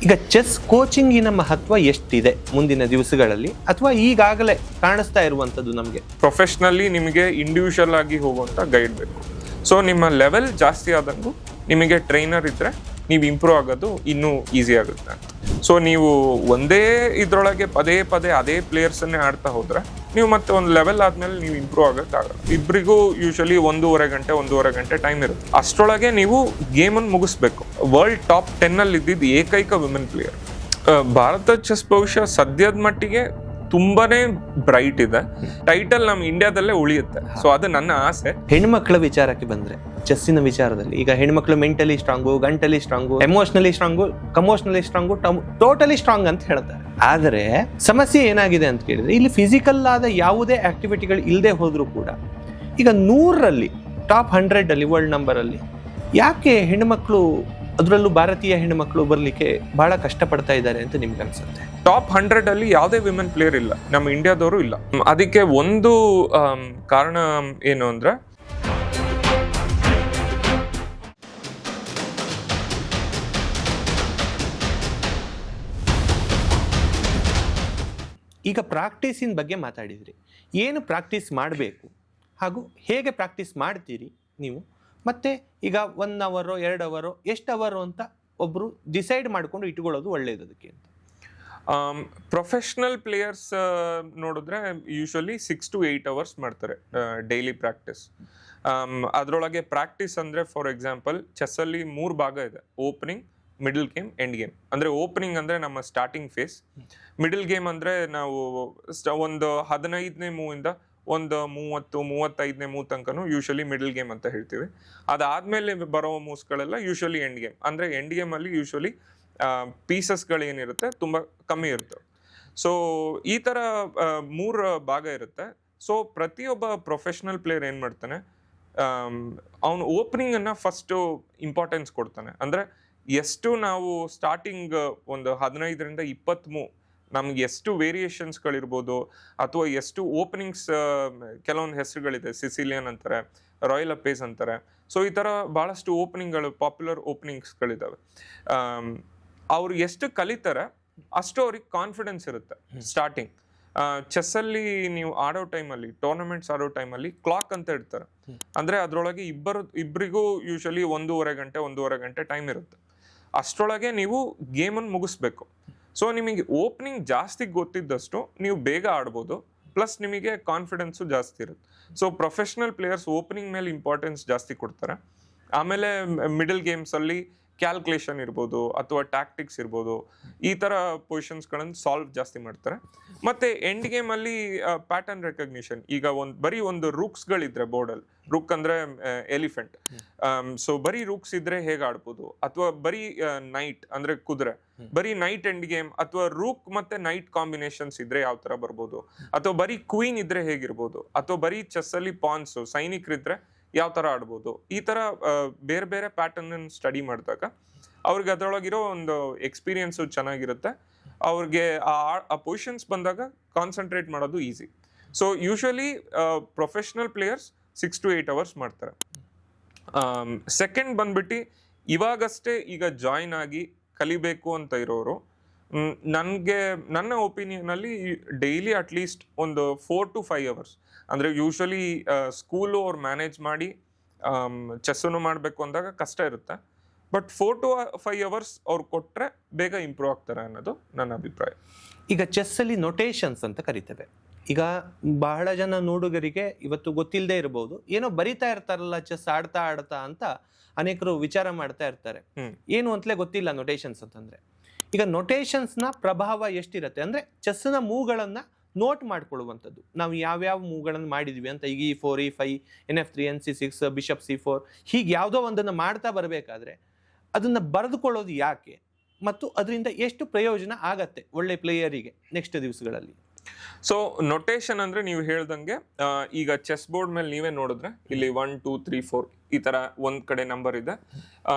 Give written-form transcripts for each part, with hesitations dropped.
ಈಗ ಚೆಸ್ ಕೋಚಿಂಗಿನ ಮಹತ್ವ ಎಷ್ಟಿದೆ ಮುಂದಿನ ದಿವಸಗಳಲ್ಲಿ, ಅಥವಾ ಈಗಾಗಲೇ ಕಾಣಿಸ್ತಾ ಇರುವಂಥದ್ದು ನಮಗೆ? ಪ್ರೊಫೆಷ್ನಲಿ ನಿಮಗೆ ಇಂಡಿವಿಜುವಲ್ ಆಗಿ ಹೋಗುವಂಥ ಗೈಡ್ ಬೇಕು. ಸೊ ನಿಮ್ಮ ಲೆವೆಲ್ ಜಾಸ್ತಿ ಆದಂಗೂ ನಿಮಗೆ ಟ್ರೈನರ್ ಇದ್ದರೆ ನೀವು ಇಂಪ್ರೂವ್ ಆಗೋದು ಇನ್ನೂ ಈಸಿ ಆಗುತ್ತೆ. ಸೊ ನೀವು ಒಂದೇ ಇದರೊಳಗೆ ಪದೇ ಪದೇ ಅದೇ ಪ್ಲೇಯರ್ಸನ್ನೇ ಆಡ್ತಾ ಹೋದರೆ ನೀವು ಮತ್ತೆ ಒಂದು ಲೆವೆಲ್ ಆದಮೇಲೆ ನೀವು ಇಂಪ್ರೂವ್ ಆಗೋಕ್ಕಾಗಲ್ಲ. ಇಬ್ಬರಿಗೂ ಯೂಶಲಿ 1.5 ಗಂಟೆ ಟೈಮ್ ಇರುತ್ತೆ. ಅಷ್ಟರೊಳಗೆ ನೀವು ಗೇಮನ್ನು ಮುಗಿಸ್ಬೇಕು. ವರ್ಲ್ಡ್ ಟಾಪ್ 10 ಇದ್ದಿದ್ದು ಏಕೈಕ ವಿಮೆನ್ ಪ್ಲೇಯರ್. ಭಾರತ ಚೆಸ್ ಭವಿಷ್ಯ ಸದ್ಯದ ಮಟ್ಟಿಗೆ ತುಂಬಾನೇ ಬ್ರೈಟ್ ಇದೆ. ಟೈಟಲ್ ನಮ್ಮ ಇಂಡಿಯಾದಲ್ಲೇ ಉಳಿಯುತ್ತೆ. ಸೊ ಅದು ನನ್ನ ಆಸೆ. ಹೆಣ್ಮಕ್ಳ ವಿಚಾರಕ್ಕೆ ಬಂದ್ರೆ, ಚೆಸ್ಸಿನ ವಿಚಾರದಲ್ಲಿ ಈಗ ಹೆಣ್ಮಕ್ಳು ಮೆಂಟಲಿ ಸ್ಟ್ರಾಂಗು, ಗಂಟಲಿ ಸ್ಟ್ರಾಂಗು, ಎಮೋಷನಲಿ ಸ್ಟ್ರಾಂಗು, ಕಮೋಷನಲಿ ಸ್ಟ್ರಾಂಗು, ಟೋಟಲಿ ಸ್ಟ್ರಾಂಗ್ ಅಂತ ಹೇಳ್ತಾರೆ. ಆದರೆ ಸಮಸ್ಯೆ ಏನಾಗಿದೆ ಅಂತ ಕೇಳಿದ್ರೆ, ಇಲ್ಲಿ ಫಿಸಿಕಲ್ ಆದ ಯಾವುದೇ ಆಕ್ಟಿವಿಟಿಗಳು ಇಲ್ಲದೆ ಹೋದ್ರೂ ಕೂಡ ಈಗ 100ರಲ್ಲಿ ಟಾಪ್ 100 ವರ್ಲ್ಡ್ ನಂಬರಲ್ಲಿ ಯಾಕೆ ಹೆಣ್ಮಕ್ಳು, ಅದರಲ್ಲೂ ಭಾರತೀಯ ಹೆಣ್ಮಕ್ಳು ಬರ್ಲಿಕ್ಕೆ ಬಹಳ ಕಷ್ಟಪಡ್ತಾ ಇದ್ದಾರೆ ಅಂತ ನಿಮ್ಗೆ ಅನ್ಸುತ್ತೆ? ಟಾಪ್ 100 ಯಾವುದೇ ವಿಮೆನ್ ಪ್ಲೇಯರ್ ಇಲ್ಲ, ನಮ್ಮ ಇಂಡಿಯಾದವರು ಇಲ್ಲ. ಅದಕ್ಕೆ ಒಂದು ಕಾರಣ ಏನು ಅಂದ್ರೆ, ಈಗ ಪ್ರಾಕ್ಟೀಸಿನ ಬಗ್ಗೆ ಮಾತಾಡಿದ್ರಿ. ಏನು ಪ್ರಾಕ್ಟೀಸ್ ಮಾಡಬೇಕು ಹಾಗೂ ಹೇಗೆ ಪ್ರಾಕ್ಟೀಸ್ ಮಾಡ್ತೀರಿ ನೀವು? ಮತ್ತೆ ಈಗ 1 ಅವರೋ 2 ಅವರೋ ಎಷ್ಟು ಅವರು ಅಂತ ಒಬ್ಬರು ಡಿಸೈಡ್ ಮಾಡ್ಕೊಂಡು ಇಟ್ಕೊಳ್ಳೋದು ಒಳ್ಳೇದು ಅದಕ್ಕೆ ಅಂತ? ಪ್ರೊಫೆಷ್ನಲ್ ಪ್ಲೇಯರ್ಸ್ ನೋಡಿದ್ರೆ ಯೂಶಲಿ 6 to 8 hours ಮಾಡ್ತಾರೆ ಡೈಲಿ ಪ್ರಾಕ್ಟೀಸ್. ಅದರೊಳಗೆ ಪ್ರಾಕ್ಟೀಸ್ ಅಂದರೆ, ಫಾರ್ ಎಕ್ಸಾಂಪಲ್ ಚೆಸ್ಸಲ್ಲಿ 3 ಭಾಗ ಇದೆ: opening, middle game, end game. ಅಂದರೆ ಓಪನಿಂಗ್ ಅಂದರೆ ನಮ್ಮ ಸ್ಟಾರ್ಟಿಂಗ್ ಫೇಸ್. ಮಿಡಲ್ ಗೇಮ್ ಅಂದರೆ ನಾವು ಒಂದು 15ನೇ ಮೂವಿಂದ ಒಂದು 30-35ನೇ ಮೂವ್ ತನಕನೂ ಯೂಶಲಿ ಮಿಡಲ್ ಗೇಮ್ ಅಂತ ಹೇಳ್ತೀವಿ. ಅದಾದಮೇಲೆ ಬರೋ ಮೂವ್ಸ್ಗಳೆಲ್ಲ ಯೂಶಲಿ ಎಂಡ್ ಗೇಮ್. ಅಂದರೆ ಎಂಡ್ ಗೇಮಲ್ಲಿ ಯೂಶಲಿ ಪೀಸಸ್ಗಳೇನಿರುತ್ತೆ ತುಂಬ ಕಮ್ಮಿ ಇರ್ತವೆ. ಸೊ ಈ ಥರ 3 ಭಾಗ ಇರುತ್ತೆ. ಸೊ ಪ್ರತಿಯೊಬ್ಬ ಪ್ರೊಫೆಷ್ನಲ್ ಪ್ಲೇಯರ್ ಏನು ಮಾಡ್ತಾನೆ, ಅವನು ಓಪನಿಂಗನ್ನು ಫಸ್ಟು ಇಂಪಾರ್ಟೆನ್ಸ್ ಕೊಡ್ತಾನೆ. ಅಂದರೆ ಎಷ್ಟು ನಾವು ಸ್ಟಾರ್ಟಿಂಗ್ ಒಂದು 15ರಿಂದ 20 ಮೂವ್ ನಮ್ಗೆ ಎಷ್ಟು ವೇರಿಯೇಷನ್ಸ್ಗಳಿರ್ಬೋದು, ಅಥವಾ ಎಷ್ಟು ಓಪನಿಂಗ್ಸ್, ಕೆಲವೊಂದು ಹೆಸರುಗಳಿದೆ, ಸಿಸಿಲಿಯನ್ ಅಂತಾರೆ, ರಾಯಲ್ ಅಪೇಸ್ ಅಂತಾರೆ. ಸೊ ಈ ಥರ ಭಾಳಷ್ಟು ಓಪನಿಂಗ್ಗಳು, ಪಾಪ್ಯುಲರ್ ಓಪನಿಂಗ್ಸ್ಗಳಿದ್ದಾವೆ. ಅವ್ರು ಎಷ್ಟು ಕಲಿತಾರೆ ಅಷ್ಟು ಅವ್ರಿಗೆ ಕಾನ್ಫಿಡೆನ್ಸ್ ಇರುತ್ತೆ ಸ್ಟಾರ್ಟಿಂಗ್. ಚೆಸ್ಸಲ್ಲಿ ನೀವು ಆಡೋ ಟೈಮಲ್ಲಿ, ಟೂರ್ನಮೆಂಟ್ಸ್ ಆಡೋ ಟೈಮಲ್ಲಿ ಕ್ಲಾಕ್ ಅಂತ ಇಡ್ತಾರೆ. ಅಂದರೆ ಅದರೊಳಗೆ ಇಬ್ಬರಿಗೂ ಯೂಶಲಿ 1.5 ಗಂಟೆ ಟೈಮ್ ಇರುತ್ತೆ. ಅಷ್ಟರೊಳಗೆ ನೀವು ಗೇಮನ್ನು ಮುಗಿಸ್ಬೇಕು. ಸೊ ನಿಮಗೆ ಓಪನಿಂಗ್ ಜಾಸ್ತಿ ಗೊತ್ತಿದ್ದಷ್ಟು ನೀವು ಬೇಗ ಆಡ್ಬೋದು, ಪ್ಲಸ್ ನಿಮಗೆ ಕಾನ್ಫಿಡೆನ್ಸು ಜಾಸ್ತಿ ಇರುತ್ತೆ. ಸೊ ಪ್ರೊಫೆಷ್ನಲ್ ಪ್ಲೇಯರ್ಸ್ ಓಪನಿಂಗ್ ಮೇಲೆ ಇಂಪಾರ್ಟೆನ್ಸ್ ಜಾಸ್ತಿ ಕೊಡ್ತಾರೆ. ಆಮೇಲೆ ಮಿಡಲ್ ಗೇಮ್ಸಲ್ಲಿ ಕ್ಯಾಲ್ಕುಲೇಷನ್ ಇರ್ಬೋದು, ಅಥವಾ ಟ್ಯಾಕ್ಟಿಕ್ಸ್ ಇರ್ಬೋದು, ಈ ಥರ ಪೊಸಿಷನ್ಸ್ಗಳನ್ನು ಸಾಲ್ವ್ ಜಾಸ್ತಿ ಮಾಡ್ತಾರೆ. ಮತ್ತು ಎಂಡ್ ಗೇಮಲ್ಲಿ ಪ್ಯಾಟರ್ನ್ ರೆಕಗ್ನಿಷನ್. ಈಗ ಬರೀ ಒಂದು ರೂಕ್ಸ್ಗಳಿದ್ರೆ ಬೋರ್ಡಲ್ಲಿ, ರೂಕ್ ಅಂದರೆ ಎಲಿಫೆಂಟ್, ಸೊ ಬರೀ ರೂಕ್ಸ್ ಇದ್ರೆ ಹೇಗೆ ಆಡ್ಬೋದು, ಅಥವಾ ಬರೀ ನೈಟ್ ಅಂದರೆ ಕುದುರೆ, ಬರೀ ನೈಟ್ ಎಂಡ್ ಗೇಮ್, ಅಥವಾ ರೂಕ್ ಮತ್ತು ನೈಟ್ ಕಾಂಬಿನೇಷನ್ಸ್ ಇದ್ರೆ ಯಾವ ಥರ ಬರ್ಬೋದು, ಅಥವಾ ಬರೀ ಕ್ವೀನ್ ಇದ್ರೆ ಹೇಗಿರ್ಬೋದು, ಅಥವಾ ಬರೀ ಚೆಸ್ಸಲ್ಲಿ ಪಾನ್ಸು, ಸೈನಿಕರಿದ್ರೆ ಯಾವ ಥರ ಆಡ್ಬೋದು. ಈ ಥರ ಬೇರೆ ಬೇರೆ ಪ್ಯಾಟರ್ನ್ ಸ್ಟಡಿ ಮಾಡಿದಾಗ ಅವ್ರಿಗೆ ಅದರೊಳಗಿರೋ ಒಂದು ಎಕ್ಸ್ಪೀರಿಯನ್ಸು ಚೆನ್ನಾಗಿರುತ್ತೆ. ಅವ್ರಿಗೆ ಆ ಪೊಸಿಷನ್ಸ್ ಬಂದಾಗ ಕಾನ್ಸಂಟ್ರೇಟ್ ಮಾಡೋದು easy. So usually professional players 6 to 8 hours ಮಾಡ್ತಾರೆ. ಸೆಕೆಂಡ್ ಬಂದ್ಬಿಟ್ಟು ಇವಾಗಷ್ಟೇ ಈಗ ಜಾಯ್ನ್ ಆಗಿ ಕಲಿಬೇಕು ಅಂತ ಇರೋರು, ನನ್ನ ಒಪಿನಿಯನಲ್ಲಿ ಡೈಲಿ ಅಟ್ಲೀಸ್ಟ್ ಒಂದು 4 to 5 hours, ಅಂದರೆ ಯೂಶಲಿ ಸ್ಕೂಲು ಅವ್ರು ಮ್ಯಾನೇಜ್ ಮಾಡಿ ಚೆಸ್ಸನ್ನು ಮಾಡಬೇಕು ಅಂದಾಗ ಕಷ್ಟ ಇರುತ್ತೆ. ಬಟ್ 4 to 5 hours ಅವ್ರು ಕೊಟ್ಟರೆ ಬೇಗ ಇಂಪ್ರೂವ್ ಆಗ್ತಾರೆ ಅನ್ನೋದು ನನ್ನ ಅಭಿಪ್ರಾಯ. ಈಗ ಚೆಸ್ಸಲ್ಲಿ ನೊಟೇಷನ್ಸ್ ಅಂತ ಕರಿತೇವೆ. ಈಗ ಬಹಳ ಜನ ನೋಡುಗರಿಗೆ ಇವತ್ತು ಗೊತ್ತಿಲ್ಲದೆ ಇರಬಹುದು, ಏನೋ ಬರಿತಾ ಇರ್ತಾರಲ್ಲ ಚೆಸ್ ಆಡ್ತಾ ಆಡ್ತಾ ಅಂತ ಅನೇಕರು ವಿಚಾರ ಮಾಡ್ತಾ ಇರ್ತಾರೆ. ಏನು ಅಂತಲೇ ಗೊತ್ತಿಲ್ಲ ನೊಟೇಷನ್ಸ್ ಅಂತಂದ್ರೆ. ಈಗ ನೊಟೇಷನ್ಸ್ನ ಪ್ರಭಾವ ಎಷ್ಟಿರುತ್ತೆ ಅಂದರೆ, ಚೆಸ್ನ ಮೂವ್ಗಳನ್ನು ನೋಟ್ ಮಾಡ್ಕೊಳ್ಳುವಂಥದ್ದು. ನಾವು ಯಾವ್ಯಾವ ಮೂವ್ಗಳನ್ನು ಮಾಡಿದ್ವಿ ಅಂತ, ಈಗ E4, E5, NF3, NC6, bishop C4, ಹೀಗೆ ಯಾವುದೋ ಒಂದನ್ನು ಮಾಡ್ತಾ ಬರಬೇಕಾದ್ರೆ ಅದನ್ನು ಬರೆದುಕೊಳ್ಳೋದು ಯಾಕೆ, ಮತ್ತು ಅದರಿಂದ ಎಷ್ಟು ಪ್ರಯೋಜನ ಆಗತ್ತೆ ಒಳ್ಳೆ ಪ್ಲೇಯರಿಗೆ ನೆಕ್ಸ್ಟ್ ದಿವಸಗಳಲ್ಲಿ? ಸೊ ನೊಟೇಷನ್ ಅಂದರೆ ನೀವು ಹೇಳ್ದಂಗೆ, ಈಗ ಚೆಸ್ ಬೋರ್ಡ್ ಮೇಲೆ ನೀವೇ ನೋಡಿದ್ರೆ ಇಲ್ಲಿ 1 2 3 4 ಈ ಥರ ಒಂದು ಕಡೆ ನಂಬರ್ ಇದೆ,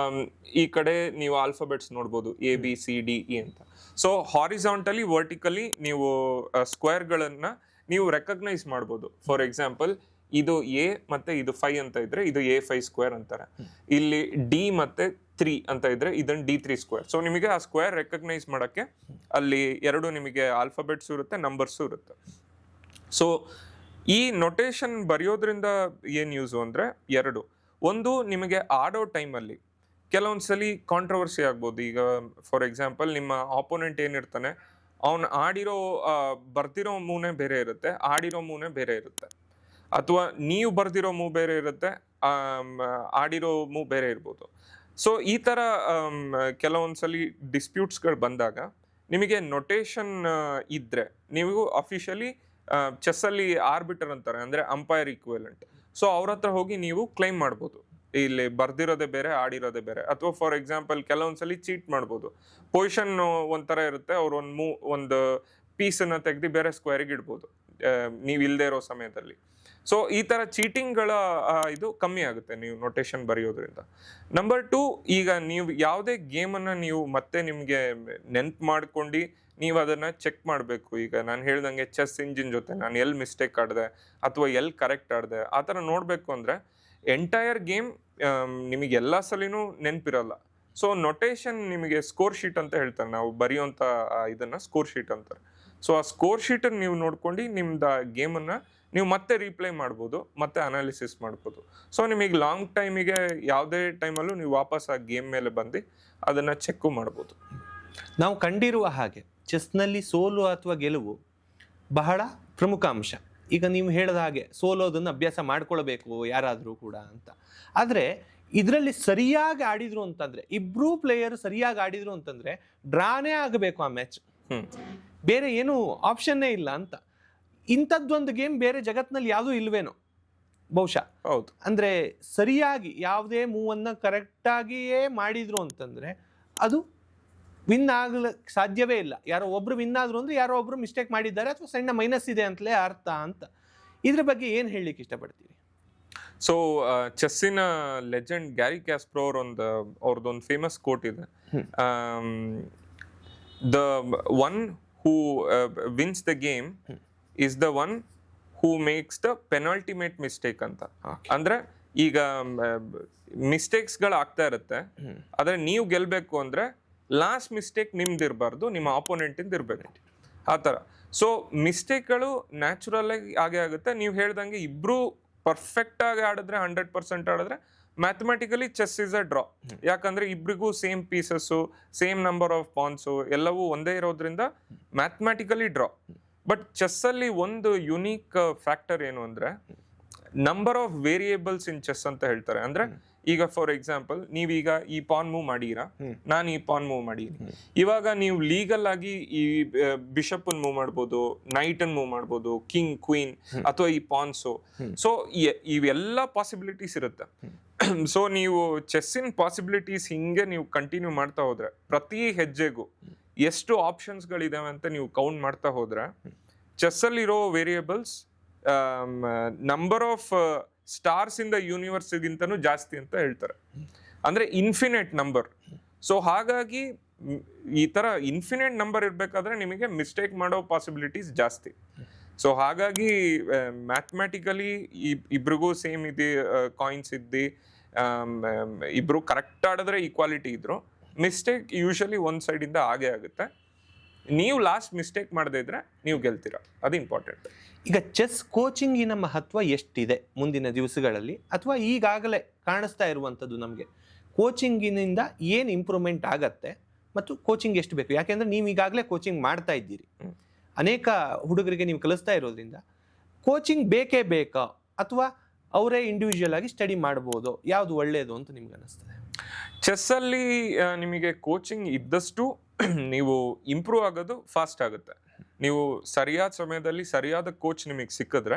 ಈ ಕಡೆ ನೀವು ಆಲ್ಫಾಬೆಟ್ಸ್ ನೋಡ್ಬೋದು, ABCDE ಅಂತ. ಸೊ ಹಾರಿಜಾಂಟಲಿ, ವರ್ಟಿಕಲಿ ನೀವು ಸ್ಕ್ವೇರ್ಗಳನ್ನು ನೀವು ರೆಕಗ್ನೈಸ್ ಮಾಡ್ಬೋದು. ಫಾರ್ ಎಕ್ಸಾಂಪಲ್, ಇದು A ಮತ್ತೆ ಇದು 5 ಅಂತ ಇದ್ರೆ ಇದು A5 ಸ್ಕ್ವೇರ್ ಅಂತಾರೆ. ಇಲ್ಲಿ D ಮತ್ತೆ 3 ಅಂತ ಇದ್ರೆ ಇದನ್ನ D3 ಸ್ಕ್ವೇರ್. ಸೊ ನಿಮಗೆ ಆ ಸ್ಕ್ವೇರ್ ರೆಕಗ್ನೈಸ್ ಮಾಡಕ್ಕೆ ಅಲ್ಲಿ 2 ನಿಮಗೆ ಆಲ್ಫಾಬೆಟ್ಸ್ ಇರುತ್ತೆ, ನಂಬರ್ಸ್ ಇರುತ್ತೆ. ಸೊ ಈ ನೊಟೇಷನ್ ಬರೆಯೋದ್ರಿಂದ ಏನ್ ಯೂಸು ಅಂದ್ರೆ 2. ಒಂದು, ನಿಮಗೆ ಆಡೋ ಟೈಮಲ್ಲಿ ಕೆಲವೊಂದ್ಸಲಿ ಕಾಂಟ್ರವರ್ಸಿ ಆಗ್ಬೋದು. ಈಗ ಫಾರ್ ಎಕ್ಸಾಂಪಲ್ ನಿಮ್ಮ ಆಪೋನೆಂಟ್ ಏನಿರ್ತಾನೆ, ಅವನು ಬರ್ದಿರೋ ಮೂವ್ನೇ ಬೇರೆ ಇರುತ್ತೆ, ಆಡಿರೋ ಮೂವ್ನೇ ಬೇರೆ ಇರುತ್ತೆ. ಅಥವಾ ನೀವು ಬರ್ದಿರೋ ಮೂವ್ ಬೇರೆ ಇರುತ್ತೆ, ಆಡಿರೋ ಮೂವ್ ಬೇರೆ ಇರ್ಬೋದು. ಸೊ ಈ ಥರ ಕೆಲವೊಂದ್ಸಲಿ ಡಿಸ್ಪ್ಯೂಟ್ಸ್ಗಳು ಬಂದಾಗ ನಿಮಗೆ ನೊಟೇಷನ್ ಇದ್ರೆ ನೀವು ಅಫಿಷಿಯಲಿ ಚೆಸ್ಸಲ್ಲಿ ಆರ್ಬಿಟರ್ ಅಂತಾರೆ, ಅಂದರೆ ಅಂಪೈರ್ ಈಕ್ವಲೆಂಟ್. ಸೊ ಅವ್ರ ಹತ್ರ ಹೋಗಿ ನೀವು ಕ್ಲೈಮ್ ಮಾಡ್ಬೋದು, ಇಲ್ಲಿ ಬರ್ದಿರೋದೇ ಬೇರೆ ಆಡಿರೋದೇ ಬೇರೆ. ಅಥವಾ ಫಾರ್ ಎಕ್ಸಾಂಪಲ್ ಕೆಲವೊಂದ್ಸಲಿ ಚೀಟ್ ಮಾಡ್ಬೋದು. ಪೊಸಿಷನ್ ಒಂಥರ ಇರುತ್ತೆ, ಅವ್ರು ಒಂದು ಪೀಸನ್ನು ತೆಗೆದು ಬೇರೆ ಸ್ಕ್ವೇರಿಗೆ ಇಡ್ಬೋದು ನೀವು ಇಲ್ಲದೆ ಇರೋ ಸಮಯದಲ್ಲಿ. ಸೊ ಈ ಥರ ಚೀಟಿಂಗ್ಗಳ ಇದು ಕಮ್ಮಿ ಆಗುತ್ತೆ ನೀವು ನೊಟೇಷನ್ ಬರೆಯೋದ್ರಿಂದ. ನಂಬರ್ 2, ಈಗ ನೀವು ಯಾವುದೇ ಗೇಮನ್ನು ನೀವು ಮತ್ತೆ ನಿಮಗೆ ನೆನ್ಪು ಮಾಡ್ಕೊಂಡು ನೀವು ಅದನ್ನು ಚೆಕ್ ಮಾಡಬೇಕು. ಈಗ ನಾನು ಹೇಳ್ದಂಗೆ ಚೆಸ್ ಇಂಜಿನ್ ಜೊತೆ ನಾನು ಎಲ್ಲಿ ಮಿಸ್ಟೇಕ್ ಆಡಿದೆ ಅಥವಾ ಎಲ್ಲಿ ಕರೆಕ್ಟ್ ಆಡಿದೆ ಆ ಥರ ನೋಡಬೇಕು ಅಂದರೆ ಎಂಟೈರ್ ಗೇಮ್ ನಿಮಗೆ ಎಲ್ಲ ಸಲಿನೂ ನೆನಪಿರಲ್ಲ. ಸೊ ನೊಟೇಷನ್ ನಿಮಗೆ ಸ್ಕೋರ್ ಶೀಟ್ ಅಂತ ಹೇಳ್ತಾರೆ, ನಾವು ಬರೆಯುವಂಥ ಇದನ್ನು ಸ್ಕೋರ್ ಶೀಟ್ ಅಂತಾರೆ. ಸೊ ಆ ಸ್ಕೋರ್ ಶೀಟನ್ನು ನೀವು ನೋಡ್ಕೊಂಡು ನಿಮ್ದು ಗೇಮನ್ನು ನೀವು ಮತ್ತೆ ರೀಪ್ಲೇ ಮಾಡ್ಬೋದು, ಮತ್ತೆ ಅನಾಲಿಸಿಸ್ ಮಾಡ್ಬೋದು. ಸೊ ನಿಮಗೆ ಲಾಂಗ್ ಟೈಮಿಗೆ ಯಾವುದೇ ಟೈಮಲ್ಲೂ ನೀವು ವಾಪಸ್ ಆ ಗೇಮ್ ಮೇಲೆ ಬಂದು ಅದನ್ನು ಚೆಕ್ಕು ಮಾಡ್ಬೋದು. ನಾವು ಕಂಡಿರುವ ಹಾಗೆ ಚೆಸ್ನಲ್ಲಿ ಸೋಲು ಅಥವಾ ಗೆಲುವು ಬಹಳ ಪ್ರಮುಖ ಅಂಶ. ಈಗ ನೀವು ಹೇಳಿದ ಹಾಗೆ ಸೋಲೋದನ್ನು ಅಭ್ಯಾಸ ಮಾಡ್ಕೊಳ್ಬೇಕು ಯಾರಾದರೂ ಕೂಡ ಅಂತ. ಆದರೆ ಇದರಲ್ಲಿ ಸರಿಯಾಗಿ ಆಡಿದ್ರು ಅಂತಂದರೆ, ಇಬ್ಬರೂ ಪ್ಲೇಯರ್ ಸರಿಯಾಗಿ ಆಡಿದ್ರು ಅಂತಂದರೆ ಡ್ರಾನೇ ಆಗಬೇಕು ಆ ಮ್ಯಾಚ್, ಬೇರೆ ಏನು ಆಪ್ಷನ್ನೇ ಇಲ್ಲ ಅಂತ. ಇಂಥದ್ದೊಂದು ಗೇಮ್ ಬೇರೆ ಜಗತ್ತಿನಲ್ಲಿ ಯಾವುದೂ ಇಲ್ವೇನೋ ಬಹುಶಃ. ಹೌದು, ಅಂದರೆ ಸರಿಯಾಗಿ ಯಾವುದೇ ಮೂವನ್ನು ಕರೆಕ್ಟಾಗಿಯೇ ಮಾಡಿದ್ರು ಅಂತಂದರೆ ಅದು ವಿನ್ ಆಗಲಿಕ್ಕೆ ಸಾಧ್ಯವೇ ಇಲ್ಲ. ಯಾರೋ ಒಬ್ರು ವಿನ್ ಆದ್ರು ಅಂದರೆ ಯಾರೋ ಒಬ್ರು ಮಿಸ್ಟೇಕ್ ಮಾಡಿದ್ದಾರೆ ಅಥವಾ ಸಣ್ಣ ಮೈನಸ್ ಇದೆ ಅಂತಲೇ ಅರ್ಥ ಅಂತ. ಇದ್ರ ಬಗ್ಗೆ ಏನು ಹೇಳಲಿಕ್ಕೆ ಇಷ್ಟಪಡ್ತೀರಿ? ಸೊ ಚೆಸ್ಸಿನ ಲೆಜೆಂಡ್ ಗ್ಯಾರಿ ಕ್ಯಾಸ್ಪ್ರೋ ಅವ್ರದ್ದೊಂದು ಫೇಮಸ್ ಕೋಟ್ ಇದೆ, the one who wins the game is the one who makes the penultimate mistake ಅಂತ. ಅಂದ್ರೆ ಈಗ ಮಿಸ್ಟೇಕ್ಸ್ಗಳು ಆಗ್ತಾ ಇರುತ್ತೆ, ಆದ್ರೆ ನೀವು ಗೆಲ್ಬೇಕು ಅಂದ್ರೆ ಲಾಸ್ಟ್ ಮಿಸ್ಟೇಕ್ ನಿಮ್ದು ಇರಬಾರ್ದು, ನಿಮ್ಮ ಆಪೋನೆಂಟಿಂದ ಇರಬೇಕು ಆ ಥರ. ಸೊ ಮಿಸ್ಟೇಕ್ಗಳು ನ್ಯಾಚುರಲ್ ಆಗಿ ಆಗುತ್ತೆ. ನೀವು ಹೇಳ್ದಂಗೆ ಇಬ್ರು ಪರ್ಫೆಕ್ಟ್ ಆಗಿ ಆಡಿದ್ರೆ 100% ಆಡಿದ್ರೆ mathematically chess is a draw. ಯಾಕಂದ್ರೆ ಇಬ್ರಿಗೂ same pieces, same number of Pond's ಎಲ್ಲವೂ ಒಂದೇ ಇರೋದ್ರಿಂದ ಮ್ಯಾಥಮೆಟಿಕಲಿ ಡ್ರಾ. ಬಟ್ ಚೆಸ್ಸಲ್ಲಿ ಒಂದು ಯುನೀಕ್ ಫ್ಯಾಕ್ಟರ್ ಏನು ಅಂದ್ರೆ number of variables in chess ಅಂತ ಹೇಳ್ತಾರೆ. ಅಂದ್ರೆ ಈಗ ಫಾರ್ ಎಕ್ಸಾಂಪಲ್ ನೀವೀಗ ಈ ಪಾನ್ ಮೂವ್ ಮಾಡೀರಾ, ನಾನು ಈ ಪಾನ್ ಮೂವ್ ಮಾಡೀನಿ. ಇವಾಗ ನೀವು ಲೀಗಲ್ ಆಗಿ ಈ ಬಿಷಪ್ ಅನ್ನು ಮೂವ್ ಮಾಡ್ಬೋದು, ನೈಟ್ ಅನ್ನು ಮೂವ್ ಮಾಡ್ಬೋದು, ಕಿಂಗ್, ಕ್ವೀನ್ ಅಥವಾ ಈ ಪಾನ್ಸು. ಸೊ ಇವೆಲ್ಲ ಪಾಸಿಬಿಲಿಟೀಸ್ ಇರುತ್ತೆ. ಸೊ ನೀವು ಚೆಸ್ಸಿನ ಪಾಸಿಬಿಲಿಟೀಸ್ ಹಿಂಗೆ ನೀವು ಕಂಟಿನ್ಯೂ ಮಾಡ್ತಾ ಹೋದ್ರೆ ಪ್ರತಿ ಹೆಜ್ಜೆಗೂ ಎಷ್ಟು ಆಪ್ಷನ್ಸ್ಗಳಿದಾವೆ ಅಂತ ನೀವು ಕೌಂಟ್ ಮಾಡ್ತಾ ಹೋದ್ರೆ ಚೆಸ್ಸಲ್ಲಿರೋ variables number of stars in the ಯೂನಿವರ್ಸ್ಗಿಂತನೂ ಜಾಸ್ತಿ ಅಂತ ಹೇಳ್ತಾರೆ. ಅಂದ್ರೆ ಇನ್ಫಿನಿಟ್ ನಂಬರ್. ಸೊ ಹಾಗಾಗಿ ಈ ತರ ಇನ್ಫಿನಿಟ್ ನಂಬರ್ ಇರ್ಬೇಕಾದ್ರೆ ನಿಮಗೆ ಮಿಸ್ಟೇಕ್ ಮಾಡೋ ಪಾಸಿಬಿಲಿಟೀಸ್ ಜಾಸ್ತಿ. ಸೊ ಹಾಗಾಗಿ ಮ್ಯಾಥಮೆಟಿಕಲಿ ಇಬ್ರಿಗೂ ಸೇಮ್ ಇದೆ ಕಾಯಿನ್ಸ್ ಇದ್ದು ಇಬ್ರು ಕರೆಕ್ಟ್ ಆಡಿದ್ರೆ ಈಕ್ವಾಲಿಟಿ ಇದ್ರು, ಮಿಸ್ಟೇಕ್ ಯೂಶಲಿ ಒಂದ್ ಸೈಡ್ ಇಂದ ಆಗೇ ಆಗುತ್ತೆ. ನೀವು ಲಾಸ್ಟ್ ಮಿಸ್ಟೇಕ್ ಮಾಡದೇ ಇದ್ರೆ ನೀವು ಗೆಲ್ತೀರಾ, ಅದು ಇಂಪಾರ್ಟೆಂಟ್. ಈಗ ಚೆಸ್ ಕೋಚಿಂಗಿನ ಮಹತ್ವ ಎಷ್ಟಿದೆ ಮುಂದಿನ ದಿವಸಗಳಲ್ಲಿ, ಅಥವಾ ಈಗಾಗಲೇ ಕಾಣಿಸ್ತಾ ಇರುವಂಥದ್ದು ನಮಗೆ ಕೋಚಿಂಗಿನಿಂದ ಏನು ಇಂಪ್ರೂವ್ಮೆಂಟ್ ಆಗತ್ತೆ ಮತ್ತು ಕೋಚಿಂಗ್ ಎಷ್ಟು ಬೇಕು? ಯಾಕೆಂದರೆ ನೀವು ಈಗಾಗಲೇ ಕೋಚಿಂಗ್ ಮಾಡ್ತಾ ಇದ್ದೀರಿ, ಅನೇಕ ಹುಡುಗರಿಗೆ ನೀವು ಕಲಿಸ್ತಾ ಇರೋದ್ರಿಂದ ಕೋಚಿಂಗ್ ಬೇಕೇ ಬೇಕಾ ಅಥವಾ ಅವರೇ ಇಂಡಿವಿಜುವಲ್ ಆಗಿ ಸ್ಟಡಿ ಮಾಡ್ಬೋದು? ಯಾವುದು ಒಳ್ಳೆಯದು ಅಂತ ನಿಮ್ಗೆ ಅನಿಸ್ತದೆ? ಚೆಸ್ಸಲ್ಲಿ ನಿಮಗೆ ಕೋಚಿಂಗ್ ಇದ್ದಷ್ಟು ನೀವು ಇಂಪ್ರೂವ್ ಆಗೋದು ಫಾಸ್ಟ್ ಆಗುತ್ತೆ. ನೀವು ಸರಿಯಾದ ಸಮಯದಲ್ಲಿ ಸರಿಯಾದ ಕೋಚ್ ನಿಮಗೆ ಸಿಕ್ಕಿದ್ರೆ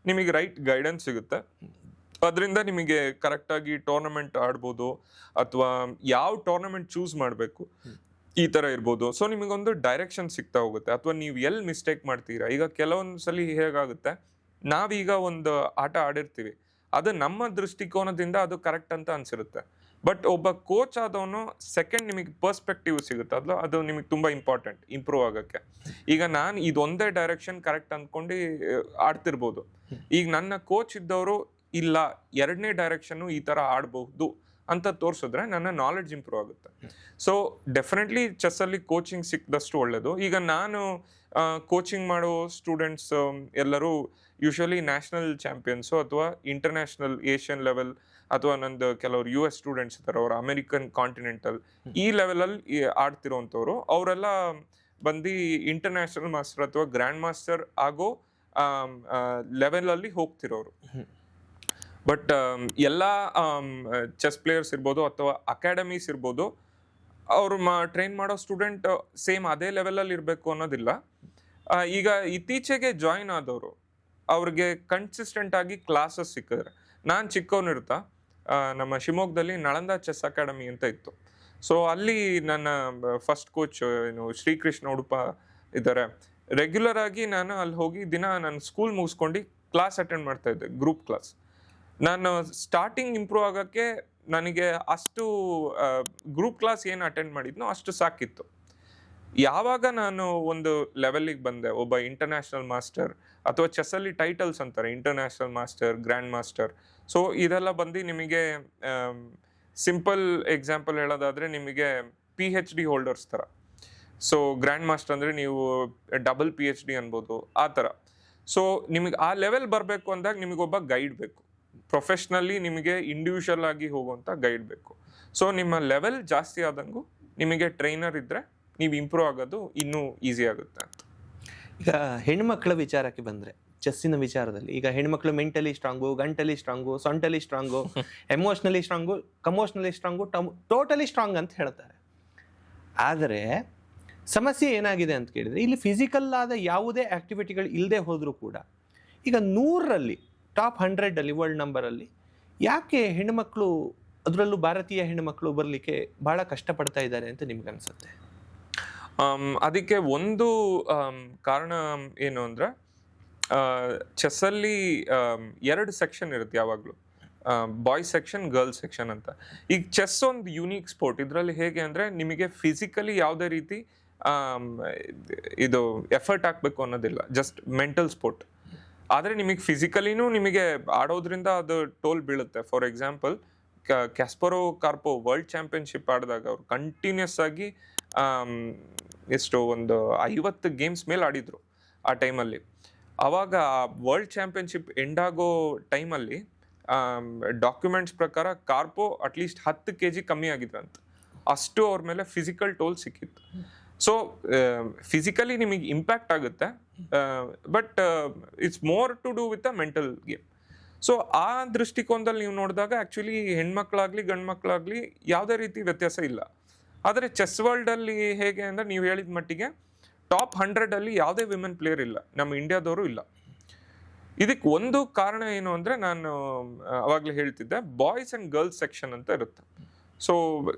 ನಿಮಗೆ ರೈಟ್ ಗೈಡೆನ್ಸ್ ಸಿಗುತ್ತೆ. ಅದರಿಂದ ನಿಮಗೆ ಕರೆಕ್ಟಾಗಿ ಟೂರ್ನಮೆಂಟ್ ಆಡ್ಬೋದು ಅಥವಾ ಯಾವ ಟೂರ್ನಮೆಂಟ್ ಚೂಸ್ ಮಾಡಬೇಕು ಈ ಥರ ಇರ್ಬೋದು. ಸೊ ನಿಮಗೊಂದು ಡೈರೆಕ್ಷನ್ ಸಿಗ್ತಾ ಹೋಗುತ್ತೆ. ಅಥವಾ ನೀವು ಎಲ್ಲಿ ಮಿಸ್ಟೇಕ್ ಮಾಡ್ತೀರಾ, ಈಗ ಕೆಲವೊಂದು ಸಲ ಹೇಗಾಗುತ್ತೆ, ನಾವೀಗ ಒಂದು ಆಟ ಆಡಿರ್ತೀವಿ, ಅದು ನಮ್ಮ ದೃಷ್ಟಿಕೋನದಿಂದ ಅದು ಕರೆಕ್ಟ್ ಅಂತ ಅನ್ಸಿರುತ್ತೆ. ಬಟ್ ಒಬ್ಬ ಕೋಚ್ ಆದವನು ಸೆಕೆಂಡ್ ನಿಮಗೆ ಪರ್ಸ್ಪೆಕ್ಟಿವ್ ಸಿಗುತ್ತೆ, ಅದು ನಿಮಗೆ ತುಂಬ ಇಂಪಾರ್ಟೆಂಟ್ ಇಂಪ್ರೂವ್ ಆಗೋಕ್ಕೆ. ಈಗ ನಾನು ಇದೊಂದೇ ಡೈರೆಕ್ಷನ್ ಕರೆಕ್ಟ್ ಅಂದ್ಕೊಂಡು ಆಡ್ತಿರ್ಬೋದು, ಈಗ ನನ್ನ ಕೋಚ್ ಇದ್ದವರು ಇಲ್ಲ ಎರಡನೇ ಡೈರೆಕ್ಷನ್ನು ಈ ಥರ ಆಡಬಹುದು ಅಂತ ತೋರಿಸಿದ್ರೆ ನನ್ನ ನಾಲೆಡ್ಜ್ ಇಂಪ್ರೂವ್ ಆಗುತ್ತೆ. ಸೊ ಡೆಫಿನೆಟ್ಲಿ ಚೆಸ್ಸಲ್ಲಿ ಕೋಚಿಂಗ್ ಸಿಕ್ಕಿದಷ್ಟು ಒಳ್ಳೆಯದು. ಈಗ ನಾನು ಕೋಚಿಂಗ್ ಮಾಡೋ ಸ್ಟೂಡೆಂಟ್ಸ್ ಎಲ್ಲರೂ ಯೂಶಲಿ ನ್ಯಾಷನಲ್ ಚಾಂಪಿಯನ್ಸು ಅಥವಾ ಇಂಟರ್ನ್ಯಾಷನಲ್ ಏಷ್ಯನ್ ಲೆವೆಲ್, ಅಥವಾ ನಂದು ಕೆಲವರು US ಸ್ಟೂಡೆಂಟ್ಸ್ ಇದ್ದಾರೆ, ಅವರು ಅಮೆರಿಕನ್ ಕಾಂಟಿನೆಂಟಲ್ ಈ ಲೆವೆಲಲ್ಲಿ ಆಡ್ತಿರೋಂಥವ್ರು. ಅವರೆಲ್ಲ ಬಂದು ಇಂಟರ್ನ್ಯಾಷನಲ್ ಮಾಸ್ಟರ್ ಅಥವಾ ಗ್ರ್ಯಾಂಡ್ ಮಾಸ್ಟರ್ ಆಗೋ ಲೆವೆಲಲ್ಲಿ ಹೋಗ್ತಿರೋರು. ಬಟ್ ಎಲ್ಲ ಚೆಸ್ ಪ್ಲೇಯರ್ಸ್ ಇರ್ಬೋದು ಅಥವಾ ಅಕಾಡೆಮೀಸ್ ಇರ್ಬೋದು, ಅವರು ಟ್ರೈನ್ ಮಾಡೋ ಸ್ಟೂಡೆಂಟ್ ಸೇಮ್ ಅದೇ ಲೆವೆಲಲ್ಲಿ ಇರಬೇಕು ಅನ್ನೋದಿಲ್ಲ. ಈಗ ಇತ್ತೀಚೆಗೆ ಜಾಯಿನ್ ಆದವರು ಅವ್ರಿಗೆ ಕನ್ಸಿಸ್ಟೆಂಟ್ ಆಗಿ ಕ್ಲಾಸಸ್ ಸಿಕ್ಕಿದ್ರೆ, ನಾನು ಚಿಕ್ಕವನಿರ್ತಾ ನಮ್ಮ ಶಿವಮೊಗ್ಗದಲ್ಲಿ ನಳಂದ ಚೆಸ್ ಅಕಾಡೆಮಿ ಅಂತ ಇತ್ತು. ಸೊ ಅಲ್ಲಿ ನನ್ನ ಫಸ್ಟ್ ಕೋಚ್ ಶ್ರೀಕೃಷ್ಣ ಉಡುಪ ಇದ್ದಾರೆ. ರೆಗ್ಯುಲರ್ ಆಗಿ ನಾನು ಅಲ್ಲಿ ಹೋಗಿ ದಿನ ನಾನು ಸ್ಕೂಲ್ ಮುಗಿಸ್ಕೊಂಡು ಕ್ಲಾಸ್ ಅಟೆಂಡ್ ಮಾಡ್ತಾ ಇದ್ದೆ, ಗ್ರೂಪ್ ಕ್ಲಾಸ್. ನಾನು ಸ್ಟಾರ್ಟಿಂಗ್ ಇಂಪ್ರೂವ್ ಆಗೋಕ್ಕೆ ನನಗೆ ಅಷ್ಟು ಗ್ರೂಪ್ ಕ್ಲಾಸ್ ಏನು ಅಟೆಂಡ್ ಮಾಡಿದ್ನೋ ಅಷ್ಟು ಸಾಕಿತ್ತು. ಯಾವಾಗ ನಾನು ಒಂದು ಲೆವೆಲಿಗೆ ಬಂದೆ, ಒಬ್ಬ ಇಂಟರ್ನ್ಯಾಷನಲ್ ಮಾಸ್ಟರ್ ಅಥವಾ ಚೆಸ್ಸಲ್ಲಿ ಟೈಟಲ್ಸ್ ಅಂತಾರೆ, international master, grand master. So ಇದೆಲ್ಲ ಬಂದು ನಿಮಗೆ ಸಿಂಪಲ್ ಎಕ್ಸಾಂಪಲ್ ಹೇಳೋದಾದರೆ ನಿಮಗೆ PhD ಹೋಲ್ಡರ್ಸ್ ಥರ. ಸೊ ಗ್ರ್ಯಾಂಡ್ ಮಾಸ್ಟರ್ ಅಂದರೆ ನೀವು ಡಬಲ್ PhD ಅನ್ಬೋದು, ಆ ಥರ. ಸೊ ನಿಮಗೆ ಆ ಲೆವೆಲ್ ಬರಬೇಕು ಅಂದಾಗ ನಿಮಗೊಬ್ಬ ಗೈಡ್ ಬೇಕು. ಪ್ರೊಫೆಷ್ನಲಿ ನಿಮಗೆ ಇಂಡಿವಿಜುವಲ್ ಆಗಿ ಹೋಗುವಂಥ ಗೈಡ್ ಬೇಕು. ಸೊ ನಿಮ್ಮ ಲೆವೆಲ್ ಜಾಸ್ತಿ ಆದಂಗೂ ನಿಮಗೆ ಟ್ರೈನರ್ ಇದ್ದರೆ ನೀವು ಇಂಪ್ರೂವ್ ಆಗೋದು ಇನ್ನೂ ಈಸಿ ಆಗುತ್ತೆ ಅಂತ. ಈಗ ಹೆಣ್ಮಕ್ಳ ವಿಚಾರಕ್ಕೆ ಬಂದರೆ, ಚೆಸ್ಸಿನ ವಿಚಾರದಲ್ಲಿ ಈಗ ಹೆಣ್ಮಕ್ಳು ಮೆಂಟಲಿ ಸ್ಟ್ರಾಂಗು, ಗಂಟಲಿ ಸ್ಟ್ರಾಂಗು, ಸೊಂಟಲಿ ಸ್ಟ್ರಾಂಗು, ಎಮೋಷ್ನಲಿ ಸ್ಟ್ರಾಂಗು, ಕಮೋಷ್ನಲಿ ಸ್ಟ್ರಾಂಗು, ಟೋಟಲಿ ಸ್ಟ್ರಾಂಗ್ ಅಂತ ಹೇಳ್ತಾರೆ. ಆದರೆ ಸಮಸ್ಯೆ ಏನಾಗಿದೆ ಅಂತ ಕೇಳಿದರೆ, ಇಲ್ಲಿ ಫಿಸಿಕಲ್ ಆದ ಯಾವುದೇ ಆ್ಯಕ್ಟಿವಿಟಿಗಳು ಇಲ್ಲದೆ ಹೋದರೂ ಕೂಡ ಈಗ 100ರಲ್ಲಿ ಟಾಪ್ 100ಅಲ್ಲಿ ವರ್ಲ್ಡ್ ನಂಬರಲ್ಲಿ ಯಾಕೆ ಹೆಣ್ಣುಮಕ್ಕಳು, ಅದರಲ್ಲೂ ಭಾರತೀಯ ಹೆಣ್ಣುಮಕ್ಕಳು ಬರಲಿಕ್ಕೆ ಭಾಳ ಕಷ್ಟಪಡ್ತಾ ಇದ್ದಾರೆ ಅಂತ ನಿಮ್ಗೆ ಅನಿಸುತ್ತೆ? ಅದಕ್ಕೆ ಒಂದು ಕಾರಣ ಏನು ಅಂದರೆ, ಚೆಸ್ಸಲ್ಲಿ 2 ಸೆಕ್ಷನ್ ಇರುತ್ತೆ ಯಾವಾಗಲೂ, ಬಾಯ್ಸ್ ಸೆಕ್ಷನ್, ಗರ್ಲ್ಸ್ ಸೆಕ್ಷನ್ ಅಂತ. ಈಗ ಚೆಸ್ ಒಂದು ಯೂನಿಕ್ ಸ್ಪೋರ್ಟ್. ಇದರಲ್ಲಿ ಹೇಗೆ ಅಂದರೆ ನಿಮಗೆ ಫಿಸಿಕಲಿ ಯಾವುದೇ ರೀತಿ ಇದು ಎಫರ್ಟ್ ಹಾಕಬೇಕು ಅನ್ನೋದಿಲ್ಲ, ಜಸ್ಟ್ ಮೆಂಟಲ್ ಸ್ಪೋರ್ಟ್. ಆದರೆ ನಿಮಗೆ ಫಿಸಿಕಲಿನೂ ನಿಮಗೆ ಆಡೋದ್ರಿಂದ ಅದು ಟೋಲ್ ಬೀಳುತ್ತೆ. ಫಾರ್ ಎಕ್ಸಾಂಪಲ್ ಕ್ಯಾಸ್ಪರೋ ಕಾರ್ಪೋ ವರ್ಲ್ಡ್ ಚಾಂಪಿಯನ್ಶಿಪ್ ಆಡಿದಾಗ ಅವರು ಕಂಟಿನ್ಯೂಸ್ ಆಗಿ ಎಷ್ಟು ಒಂದು 50 ಗೇಮ್ಸ್ ಮೇಲೆ ಆಡಿದರು ಆ ಟೈಮಲ್ಲಿ. ಆವಾಗ ವರ್ಲ್ಡ್ ಚಾಂಪಿಯನ್ಶಿಪ್ ಎಂಡ್ ಆಗೋ ಟೈಮಲ್ಲಿ ಡಾಕ್ಯುಮೆಂಟ್ಸ್ ಪ್ರಕಾರ ಕಾರ್ಪೋ ಅಟ್ಲೀಸ್ಟ್ 10 kg ಕಮ್ಮಿ ಆಗಿದ್ರಂತ. ಅಷ್ಟು ಅವ್ರ ಮೇಲೆ ಫಿಸಿಕಲ್ ಟೋಲ್ ಸಿಕ್ಕಿತ್ತು. ಸೊ ಫಿಸಿಕಲಿ ನಿಮಗೆ ಇಂಪ್ಯಾಕ್ಟ್ ಆಗುತ್ತೆ, but it's more to do with a mental game. So ಆ ದೃಷ್ಟಿಕೋನದಲ್ಲಿ ನೀವು ನೋಡಿದಾಗ ಆ್ಯಕ್ಚುಲಿ ಹೆಣ್ಮಕ್ಳಾಗಲಿ ಗಂಡು ಮಕ್ಕಳಾಗಲಿ ಯಾವುದೇ ರೀತಿ ವ್ಯತ್ಯಾಸ ಇಲ್ಲ. ಆದರೆ ಚೆಸ್ ವರ್ಲ್ಡಲ್ಲಿ ಹೇಗೆ ಅಂದರೆ, ನೀವು ಹೇಳಿದ ಮಟ್ಟಿಗೆ ಟಾಪ್ 100ಅಲ್ಲಿ ಯಾವುದೇ ವಿಮೆನ್ ಪ್ಲೇಯರ್ ಇಲ್ಲ, ನಮ್ಮ ಇಂಡಿಯಾದವರು ಇಲ್ಲ. ಇದಕ್ಕೆ ಒಂದು ಕಾರಣ ಏನು ಅಂದರೆ, ನಾನು ಅವಾಗಲೇ ಹೇಳ್ತಿದ್ದೆ, ಬಾಯ್ಸ್ ಆ್ಯಂಡ್ ಗರ್ಲ್ಸ್ ಸೆಕ್ಷನ್ ಅಂತ ಇರುತ್ತೆ. ಸೊ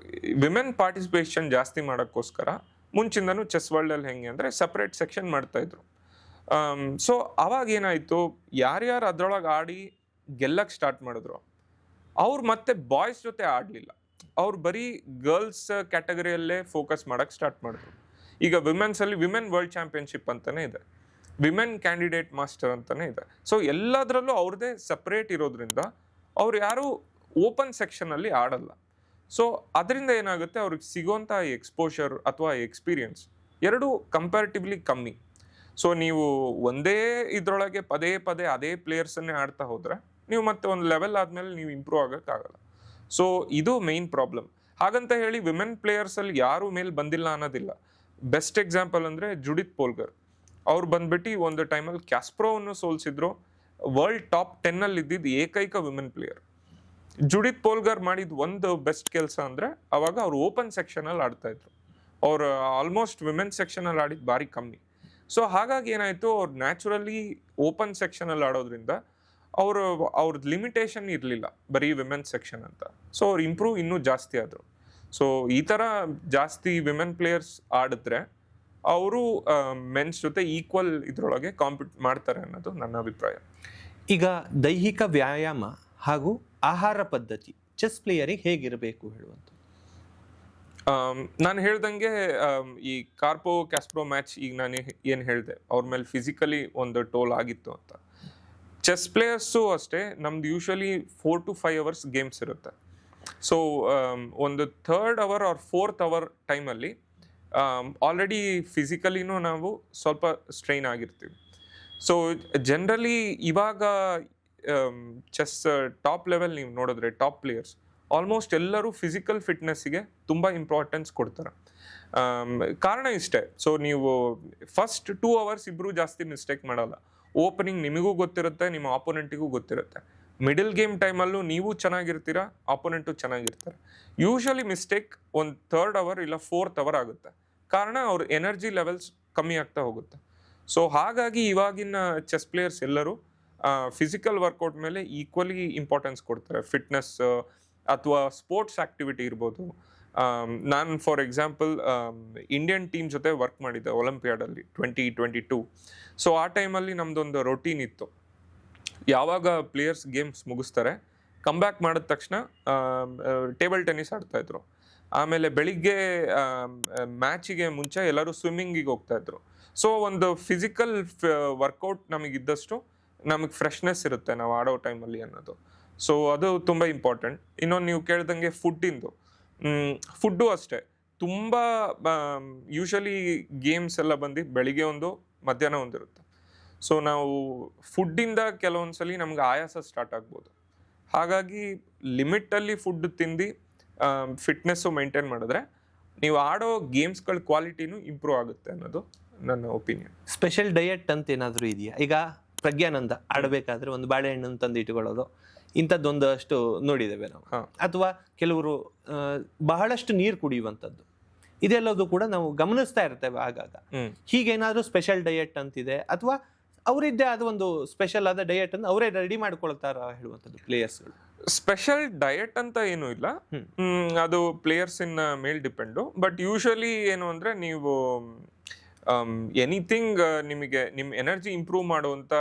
ವಿಮೆನ್ ಪಾರ್ಟಿಸಿಪೇಷನ್ ಜಾಸ್ತಿ ಮಾಡೋಕ್ಕೋಸ್ಕರ ಮುಂಚಿಂದನೂ ಚೆಸ್ ವರ್ಲ್ಡಲ್ಲಿ ಹೆಂಗೆ ಅಂದರೆ ಸಪ್ರೇಟ್ ಸೆಕ್ಷನ್ ಮಾಡ್ತಾಯಿದ್ರು. ಸೊ ಅವಾಗ ಏನಾಯಿತು, ಯಾರ್ಯಾರು ಅದರೊಳಗೆ ಆಡಿ ಗೆಲ್ಲಕ್ಕೆ ಸ್ಟಾರ್ಟ್ ಮಾಡಿದ್ರು ಅವ್ರು ಮತ್ತೆ ಬಾಯ್ಸ್ ಜೊತೆ ಆಡಲಿಲ್ಲ, ಅವ್ರು ಬರೀ ಗರ್ಲ್ಸ್ ಕ್ಯಾಟಗರಿಯಲ್ಲೇ ಫೋಕಸ್ ಮಾಡೋಕ್ಕೆ ಸ್ಟಾರ್ಟ್ ಮಾಡಿದ್ರು. ಈಗ ವಿಮೆನ್ಸಲ್ಲಿ ವಿಮೆನ್ ವರ್ಲ್ಡ್ ಚಾಂಪಿಯನ್ಶಿಪ್ ಅಂತಲೇ ಇದೆ, ವಿಮೆನ್ ಕ್ಯಾಂಡಿಡೇಟ್ ಮಾಸ್ಟರ್ ಅಂತಲೇ ಇದೆ. ಸೊ ಎಲ್ಲದರಲ್ಲೂ ಅವ್ರದ್ದೇ ಸಪ್ರೇಟ್ ಇರೋದ್ರಿಂದ ಅವ್ರು ಯಾರೂ ಓಪನ್ ಸೆಕ್ಷನಲ್ಲಿ ಆಡಲ್ಲ. ಸೊ ಅದರಿಂದ ಏನಾಗುತ್ತೆ, ಅವ್ರಿಗೆ ಸಿಗೋಂಥ ಎಕ್ಸ್ಪೋಷರ್ ಅಥವಾ ಎಕ್ಸ್ಪೀರಿಯನ್ಸ್ ಎರಡೂ ಕಂಪ್ಯಾರಿಟಿವ್ಲಿ ಕಮ್ಮಿ. ಸೊ ನೀವು ಒಂದೇ ಇದರೊಳಗೆ ಪದೇ ಪದೇ ಅದೇ ಪ್ಲೇಯರ್ಸನ್ನೇ ಆಡ್ತಾ ಹೋದರೆ ನೀವು ಮತ್ತೆ ಒಂದು ಲೆವೆಲ್ ಆದಮೇಲೆ ನೀವು ಇಂಪ್ರೂವ್ ಆಗೋಕ್ಕಾಗಲ್ಲ. ಸೊ ಇದು ಮೇಯ್ನ್ ಪ್ರಾಬ್ಲಮ್. ಹಾಗಂತ ಹೇಳಿ ವಿಮೆನ್ ಪ್ಲೇಯರ್ಸಲ್ಲಿ ಯಾರೂ ಮೇಲೆ ಬಂದಿಲ್ಲ ಅನ್ನೋದಿಲ್ಲ. ಬೆಸ್ಟ್ ಎಕ್ಸಾಂಪಲ್ ಅಂದರೆ ಜುಡಿತ್ ಪೋಲ್ಗರ್. ಅವ್ರು ಬಂದ್ಬಿಟ್ಟು ಒಂದು ಟೈಮಲ್ಲಿ ಕ್ಯಾಸ್ಪ್ರೋವನ್ನು ಸೋಲಿಸಿದ್ರು. ವರ್ಲ್ಡ್ ಟಾಪ್ 10 ಇದ್ದಿದ್ದು ಏಕೈಕ ವಿಮೆನ್ ಪ್ಲೇಯರ್. ಜುಡಿತ್ ಪೋಲ್ಗರ್ ಮಾಡಿದ ಒಂದು ಬೆಸ್ಟ್ ಕೆಲಸ ಅಂದರೆ, ಅವಾಗ ಅವ್ರು ಓಪನ್ ಸೆಕ್ಷನಲ್ಲಿ ಆಡ್ತಾಯಿದ್ರು. ಅವ್ರು ಆಲ್ಮೋಸ್ಟ್ ವಿಮೆನ್ ಸೆಕ್ಷನಲ್ಲಿ ಆಡಿದ್ದು ಭಾರಿ ಕಮ್ಮಿ. ಸೊ ಹಾಗಾಗಿ ಏನಾಯಿತು, ಅವ್ರು ನ್ಯಾಚುರಲಿ ಓಪನ್ ಸೆಕ್ಷನಲ್ಲಿ ಆಡೋದ್ರಿಂದ ಅವ್ರದ್ದು ಲಿಮಿಟೇಷನ್ ಇರಲಿಲ್ಲ ಬರೀ ವಿಮೆನ್ ಸೆಕ್ಷನ್ ಅಂತ. ಸೊ ಅವ್ರು ಇಂಪ್ರೂವ್ ಇನ್ನೂ ಜಾಸ್ತಿ ಆದರು. ಸೊ ಈ ಥರ ಜಾಸ್ತಿ ವಿಮೆನ್ ಪ್ಲೇಯರ್ಸ್ ಆಡಿದ್ರೆ ಅವರು ಮೆನ್ಸ್ ಜೊತೆ ಈಕ್ವಲ್ ಇದರೊಳಗೆ ಕಾಂಪಿಟ್ ಮಾಡ್ತಾರೆ ಅನ್ನೋದು ನನ್ನ ಅಭಿಪ್ರಾಯ. ಈಗ ದೈಹಿಕ ವ್ಯಾಯಾಮ ಹಾಗೂ ಆಹಾರ ಪದ್ಧತಿ ಚೆಸ್ ಪ್ಲೇಯರಿಗೆ ಹೇಗಿರಬೇಕು ಹೇಳುವಂಥ? ನಾನು ಹೇಳ್ದಂಗೆ ಈ ಕಾರ್ಪೋ ಕ್ಯಾಸ್ಪ್ರೋ ಮ್ಯಾಚ್ ಈಗ ನಾನು ಏನು ಹೇಳಿದೆ, ಅವ್ರ ಮೇಲೆ ಫಿಸಿಕಲಿ ಒಂದು ಟೋಲ್ ಆಗಿತ್ತು ಅಂತ. ಚೆಸ್ ಪ್ಲೇಯರ್ಸು ಅಷ್ಟೇ, ನಮ್ದು ಯೂಶ್ವಲಿ 4 to 5 hours ಗೇಮ್ಸ್ ಇರುತ್ತೆ. ಸೊ ಒಂದು 3rd hour or 4th hour ಟೈಮಲ್ಲಿ ಆಲ್ರೆಡಿ ಫಿಸಿಕಲಿನೂ ನಾವು ಸ್ವಲ್ಪ ಸ್ಟ್ರೈನ್ ಆಗಿರ್ತೀವಿ. ಸೊ ಜನರಲಿ ಇವಾಗ ಚೆಸ್ ಟಾಪ್ ಲೆವೆಲ್ ನೀವು ನೋಡಿದ್ರೆ ಟಾಪ್ ಪ್ಲೇಯರ್ಸ್ ಆಲ್ಮೋಸ್ಟ್ ಎಲ್ಲರೂ ಫಿಸಿಕಲ್ ಫಿಟ್ನೆಸ್ಸಿಗೆ ತುಂಬ ಇಂಪಾರ್ಟೆನ್ಸ್ ಕೊಡ್ತಾರೆ. ಕಾರಣ ಇಷ್ಟೇ. ಸೊ ನೀವು ಫಸ್ಟ್ 2 ಅವರ್ಸ್ ಇಬ್ಬರು ಜಾಸ್ತಿ ಮಿಸ್ಟೇಕ್ ಮಾಡಲ್ಲ. ಓಪನಿಂಗ್ ನಿಮಗೂ ಗೊತ್ತಿರುತ್ತೆ, ನಿಮ್ಮ ಆಪೋನೆಂಟಿಗೂ ಗೊತ್ತಿರುತ್ತೆ. ಮಿಡಲ್ ಗೇಮ್ ಟೈಮಲ್ಲೂ ನೀವು ಚೆನ್ನಾಗಿರ್ತೀರಾ, ಆಪೋನೆಂಟು ಚೆನ್ನಾಗಿರ್ತಾರೆ. ಯೂಶಲಿ ಮಿಸ್ಟೇಕ್ ಒಂದು 3rd ಅವರ್ ಇಲ್ಲ 4th ಅವರ್ ಆಗುತ್ತೆ. ಕಾರಣ ಅವ್ರ ಎನರ್ಜಿ ಲೆವೆಲ್ಸ್ ಕಮ್ಮಿ ಆಗ್ತಾ ಹೋಗುತ್ತೆ. ಸೊ ಹಾಗಾಗಿ ಇವಾಗಿನ ಚೆಸ್ ಪ್ಲೇಯರ್ಸ್ ಎಲ್ಲರೂ ಫಿಸಿಕಲ್ ವರ್ಕೌಟ್ ಮೇಲೆ ಈಕ್ವಲಿ ಇಂಪಾರ್ಟೆನ್ಸ್ ಕೊಡ್ತಾರೆ. ಫಿಟ್ನೆಸ್ ಅಥವಾ ಸ್ಪೋರ್ಟ್ಸ್ ಆಕ್ಟಿವಿಟಿ ಇರ್ಬೋದು. ನಾನು ಫಾರ್ ಎಕ್ಸಾಂಪಲ್ ಇಂಡಿಯನ್ ಟೀಮ್ ಜೊತೆ ವರ್ಕ್ ಮಾಡಿದ್ದೆ ಒಲಿಂಪಿಯಾಡಲ್ಲಿ 2022. ಸೊ ಆ ಟೈಮಲ್ಲಿ ನಮ್ಮದೊಂದು ರೊಟೀನ್ ಇತ್ತು. ಯಾವಾಗ ಪ್ಲೇಯರ್ಸ್ ಗೇಮ್ಸ್ ಮುಗಿಸ್ತಾರೆ, ಕಮ್ಬ್ಯಾಕ್ ಮಾಡಿದ ತಕ್ಷಣ ಟೇಬಲ್ ಟೆನ್ನಿಸ್ ಆಡ್ತಾಯಿದ್ರು. ಆಮೇಲೆ ಬೆಳಿಗ್ಗೆ ಮ್ಯಾಚಿಗೆ ಮುಂಚೆ ಎಲ್ಲರೂ ಸ್ವಿಮ್ಮಿಂಗಿಗೆ ಹೋಗ್ತಾಯಿದ್ರು. ಸೊ ಒಂದು ಫಿಸಿಕಲ್ ವರ್ಕೌಟ್ ನಮಗಿದ್ದಷ್ಟು ನಮಗೆ ಫ್ರೆಶ್ನೆಸ್ ಇರುತ್ತೆ ನಾವು ಆಡೋ ಟೈಮಲ್ಲಿ ಅನ್ನೋದು. ಸೊ ಅದು ತುಂಬ ಇಂಪಾರ್ಟೆಂಟ್. ಇನ್ನೊಂದು ನೀವು ಕೇಳ್ದಂಗೆ ಫುಡ್ಡು ಅಷ್ಟೇ ತುಂಬ ಯೂಶಲಿ ಗೇಮ್ಸ್ ಎಲ್ಲ ಬಂದು ಬೆಳಿಗ್ಗೆ ಒಂದು ಮಧ್ಯಾಹ್ನ ಒಂದಿರುತ್ತೆ. ಸೊ ನಾವು ಫುಡ್ಡಿಂದ ಕೆಲವೊಂದ್ಸಲಿ ನಮ್ಗೆ ಆಯಾಸ ಸ್ಟಾರ್ಟ್ ಆಗ್ಬೋದು. ಹಾಗಾಗಿ ಲಿಮಿಟಲ್ಲಿ ಫುಡ್ ತಿಂದು ಫಿಟ್ನೆಸ್ಸು ಮೇಂಟೈನ್ ಮಾಡಿದ್ರೆ ನೀವು ಆಡೋ ಗೇಮ್ಸ್ಗಳ ಕ್ವಾಲಿಟಿನೂ ಇಂಪ್ರೂವ್ ಆಗುತ್ತೆ ಅನ್ನೋದು ನನ್ನ ಒಪಿನಿಯನ್. ಸ್ಪೆಷಲ್ ಡಯಟ್ ಅಂತ ಏನಾದರೂ ಇದೆಯಾ? ಈಗ ಪ್ರಜ್ಞಾನಂದ ಆಡಬೇಕಾದ್ರೆ ಒಂದು ಬಾಳೆಹಣ್ಣನ್ನು ತಂದು ಇಟ್ಕೊಳ್ಳೋದು, ಇಂಥದ್ದೊಂದಷ್ಟು ನೋಡಿದ್ದೇವೆ ನಾವು. ಅಥವಾ ಕೆಲವರು ಬಹಳಷ್ಟು ನೀರು ಕುಡಿಯುವಂಥದ್ದು, ಇದೆಲ್ಲದು ಕೂಡ ನಾವು ಗಮನಿಸ್ತಾ ಇರ್ತೇವೆ ಆಗಾಗ. ಹೀಗೇನಾದ್ರೂ ಸ್ಪೆಷಲ್ ಡಯಟ್ ಅಂತಿದೆ ಅಥವಾ ಅವರಿದ್ದೇ ಆದ ಒಂದು ಸ್ಪೆಷಲ್ ಆದ ಡಯಟ್ ಅನ್ನು ಅವರೇ ರೆಡಿ ಮಾಡ್ಕೊಳ್ತಾರ ಹೇಳುವಂಥದ್ದು ಪ್ಲೇಯರ್ಸ್ಗಳು? ಸ್ಪೆಷಲ್ ಡಯಟ್ ಅಂತ ಏನೂ ಇಲ್ಲ, ಅದು ಪ್ಲೇಯರ್ಸ್ ಇನ್ ಮೇಲ್ ಡಿಪೆಂಡು. ಬಟ್ ಯೂಶಲಿ ಏನು ಅಂದರೆ ನೀವು ಎನಿಥಿಂಗ್ ನಿಮಗೆ ನಿಮ್ಮ ಎನರ್ಜಿ ಇಂಪ್ರೂವ್ ಮಾಡುವಂಥ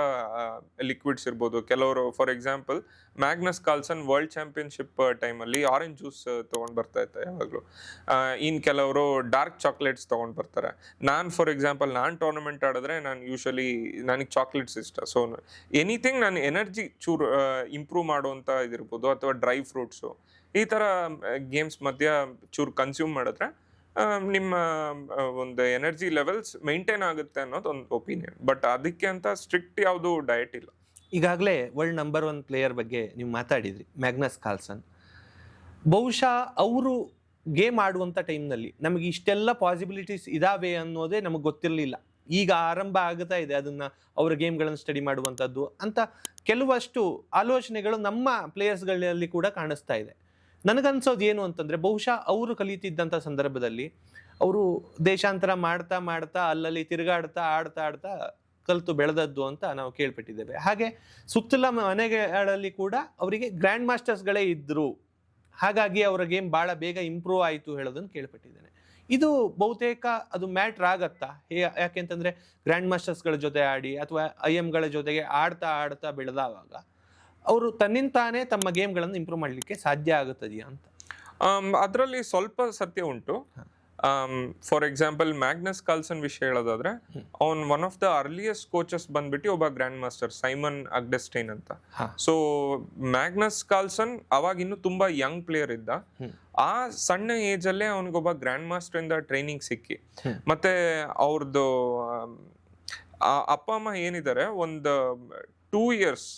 ಲಿಕ್ವಿಡ್ಸ್ ಇರ್ಬೋದು. ಕೆಲವರು for example Magnus Carlsen world championship ಟೈಮಲ್ಲಿ ಆರೆಂಜ್ ಜ್ಯೂಸ್ ತೊಗೊಂಡು ಬರ್ತಾ ಇತ್ತು ಯಾವಾಗಲೂ. ಇನ್ನು ಕೆಲವರು ಡಾರ್ಕ್ ಚಾಕ್ಲೇಟ್ಸ್ ತೊಗೊಂಡು ಬರ್ತಾರೆ. ನಾನು ಫಾರ್ ಎಕ್ಸಾಂಪಲ್ ಟೂರ್ನಮೆಂಟ್ ಆಡಿದ್ರೆ ನಾನು ಯೂಶಲಿ ನನಗೆ ಚಾಕ್ಲೇಟ್ಸ್ ಇಷ್ಟ. ಸೊ ಎನಿಥಿಂಗ್ ನಾನು ಎನರ್ಜಿ ಚೂರು ಇಂಪ್ರೂವ್ ಮಾಡುವಂಥ ಇದಿರ್ಬೋದು, ಅಥವಾ ಡ್ರೈ ಫ್ರೂಟ್ಸು ಈ ಥರ ಗೇಮ್ಸ್ ಮಧ್ಯ ಚೂರು ಕನ್ಸ್ಯೂಮ್ ಮಾಡಿದ್ರೆ ನಿಮ್ಮ ಒಂದು ಎನರ್ಜಿ ಲೆವೆಲ್ಸ್ ಮೇಂಟೈನ್ ಆಗುತ್ತೆ ಅನ್ನೋದು ಒಂದು ಒಪಿನಿಯನ್. ಬಟ್ ಅದಕ್ಕೆ ಅಂತ ಸ್ಟ್ರಿಕ್ಟ್ ಯಾವುದು ಡಯಟ್ ಇಲ್ಲ. ಈಗಾಗಲೇ ವರ್ಲ್ಡ್ ನಂಬರ್ 1 ಪ್ಲೇಯರ್ ಬಗ್ಗೆ ನೀವು ಮಾತಾಡಿದ್ರಿ, ಮ್ಯಾಗ್ನಸ್ ಕಾರ್ಲ್ಸನ್. ಬಹುಶಃ ಅವರು ಗೇಮ್ ಆಡುವಂಥ ಟೈಮ್ನಲ್ಲಿ ನಮಗೆ ಇಷ್ಟೆಲ್ಲ ಪಾಸಿಬಿಲಿಟೀಸ್ ಇದಾವೆ ಅನ್ನೋದೇ ನಮಗೆ ಗೊತ್ತಿರಲಿಲ್ಲ. ಈಗ ಆರಂಭ ಆಗುತ್ತಾ ಇದೆ ಅದನ್ನು ಅವರ ಗೇಮ್ಗಳನ್ನು ಸ್ಟಡಿ ಮಾಡುವಂಥದ್ದು ಅಂತ ಕೆಲವಷ್ಟು ಆಲೋಚನೆಗಳು ನಮ್ಮ ಪ್ಲೇಯರ್ಸ್ಗಳಲ್ಲಿ ಕೂಡ ಕಾಣಿಸ್ತಾ ಇದೆ. ನನಗನ್ಸೋದು ಏನು ಅಂತಂದರೆ, ಬಹುಶಃ ಅವರು ಕಲಿತಿದ್ದಂಥ ಸಂದರ್ಭದಲ್ಲಿ ಅವರು ದೇಶಾಂತರ ಮಾಡ್ತಾ ಮಾಡ್ತಾ ಅಲ್ಲಲ್ಲಿ ತಿರುಗಾಡ್ತಾ ಆಡ್ತಾ ಕಲಿತು ಬೆಳೆದದ್ದು ಅಂತ ನಾವು ಕೇಳ್ಪಟ್ಟಿದ್ದೇವೆ. ಹಾಗೆ ಸುತ್ತಲ ಮನೆಗಳಲ್ಲಿ ಕೂಡ ಅವರಿಗೆ ಗ್ರ್ಯಾಂಡ್ ಮಾಸ್ಟರ್ಸ್ಗಳೇ ಇದ್ದರು. ಹಾಗಾಗಿ ಅವರ ಗೇಮ್ ಭಾಳ ಬೇಗ ಇಂಪ್ರೂವ್ ಆಯಿತು ಹೇಳೋದನ್ನು ಕೇಳ್ಪಟ್ಟಿದ್ದೇನೆ. ಇದು ಬಹುತೇಕ ಅದು ಮ್ಯಾಟ್ರ್ ಆಗತ್ತಾ? ಯಾಕೆಂತಂದರೆ ಗ್ರ್ಯಾಂಡ್ ಮಾಸ್ಟರ್ಸ್ಗಳ ಜೊತೆ ಆಡಿ ಅಥವಾ IMಗಳ ಜೊತೆಗೆ ಆಡ್ತಾ ಬೆಳೆದವಾಗ ಅವರು ತನ್ನಿಂತಾನೇ ತಮ್ಮ ಗೇಮ್ಗಳನ್ನು ಇಂಪ್ರೂವ್ ಮಾಡಲಿಕ್ಕೆ ಸಾಧ್ಯ ಆಗುತ್ತದೆಯಾ ಅಂತ? ಅದರಲ್ಲಿ ಸ್ವಲ್ಪ ಸತ್ಯ ಉಂಟು. ಫಾರ್ ಎಕ್ಸಾಂಪಲ್ ಮ್ಯಾಗ್ನಸ್ ಕಾರ್ಲ್ಸನ್ ವಿಷಯ ಹೇಳೋದಾದ್ರೆ, ಅವನ್ one of the earliest coaches ಬಂದ್ಬಿಟ್ಟು ಒಬ್ಬ ಗ್ರ್ಯಾಂಡ್ ಮಾಸ್ಟರ್ ಸೈಮನ್ ಅಗ್ಡೆಸ್ಟೈನ್ ಅಂತ. ಸೊ ಮ್ಯಾಗ್ನಸ್ ಕಾರ್ಲ್ಸನ್ ಅವಾಗ ಇನ್ನು ತುಂಬಾ ಯಂಗ್ ಪ್ಲೇಯರ್ ಇದ್ದ. ಆ ಸಣ್ಣ ಏಜ್ ಅಲ್ಲೇ ಅವನಿಗೊಬ್ಬ ಗ್ರ್ಯಾಂಡ್ ಮಾಸ್ಟರ್ ಇಂದ ಟ್ರೈನಿಂಗ್ ಸಿಕ್ಕಿ, ಮತ್ತೆ ಅವ್ರದ್ದು ಅಪ್ಪ ಅಮ್ಮ ಏನಿದ್ದಾರೆ ಒಂದು 2 ಇಯರ್ಸ್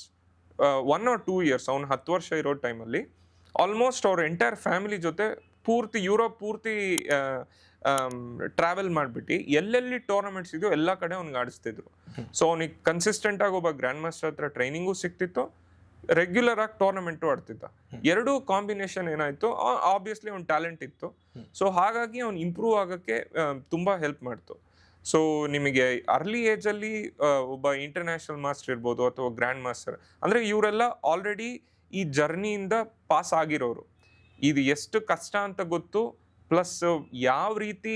1 or 2 ಇಯರ್ಸ್, ಅವ್ನು 10 ವರ್ಷ ಇರೋ ಟೈಮಲ್ಲಿ ಆಲ್ಮೋಸ್ಟ್ ಅವ್ರ ಎಂಟೈರ್ ಫ್ಯಾಮಿಲಿ ಜೊತೆ ಪೂರ್ತಿ ಯುರೋಪ್ ಪೂರ್ತಿ ಟ್ರಾವೆಲ್ ಮಾಡಿಬಿಟ್ಟು ಎಲ್ಲೆಲ್ಲಿ ಟೂರ್ನಮೆಂಟ್ಸ್ ಇದೆಯೋ ಎಲ್ಲ ಕಡೆ ಅವ್ನಿಗೆ ಆಡಿಸ್ತಿದ್ರು. ಸೊ ಅವ್ನಿಗೆ ಕನ್ಸಿಸ್ಟೆಂಟ್ ಆಗಿ ಒಬ್ಬ ಗ್ರ್ಯಾಂಡ್ ಮಾಸ್ಟರ್ ಹತ್ರ ಟ್ರೈನಿಂಗು ಸಿಕ್ತಿತ್ತು, ರೆಗ್ಯುಲರ್ ಆಗಿ ಟೂರ್ನಮೆಂಟು ಆಡ್ತಿದ್ದ. ಎರಡೂ ಕಾಂಬಿನೇಷನ್ ಏನಾಯ್ತು, ಆಬ್ವಿಯಸ್ಲಿ ಅವ್ನ ಟ್ಯಾಲೆಂಟ್ ಇತ್ತು. ಸೊ ಹಾಗಾಗಿ ಅವ್ನು ಇಂಪ್ರೂವ್ ಆಗೋಕ್ಕೆ ತುಂಬ ಹೆಲ್ಪ್ ಮಾಡ್ತು. ಸೊ ನಿಮಗೆ ಅರ್ಲಿ ಏಜಲ್ಲಿ ಒಬ್ಬ ಇಂಟರ್ನ್ಯಾಷನಲ್ ಮಾಸ್ಟರ್ ಇರ್ಬೋದು ಅಥವಾ ಗ್ರ್ಯಾಂಡ್ ಮಾಸ್ಟರ್ ಅಂದರೆ ಇವರೆಲ್ಲ ಆಲ್ರೆಡಿ ಈ ಜರ್ನಿಯಿಂದ ಪಾಸ್ ಆಗಿರೋರು, ಇದು ಎಷ್ಟು ಕಷ್ಟ ಅಂತ ಗೊತ್ತು, ಪ್ಲಸ್ ಯಾವ ರೀತಿ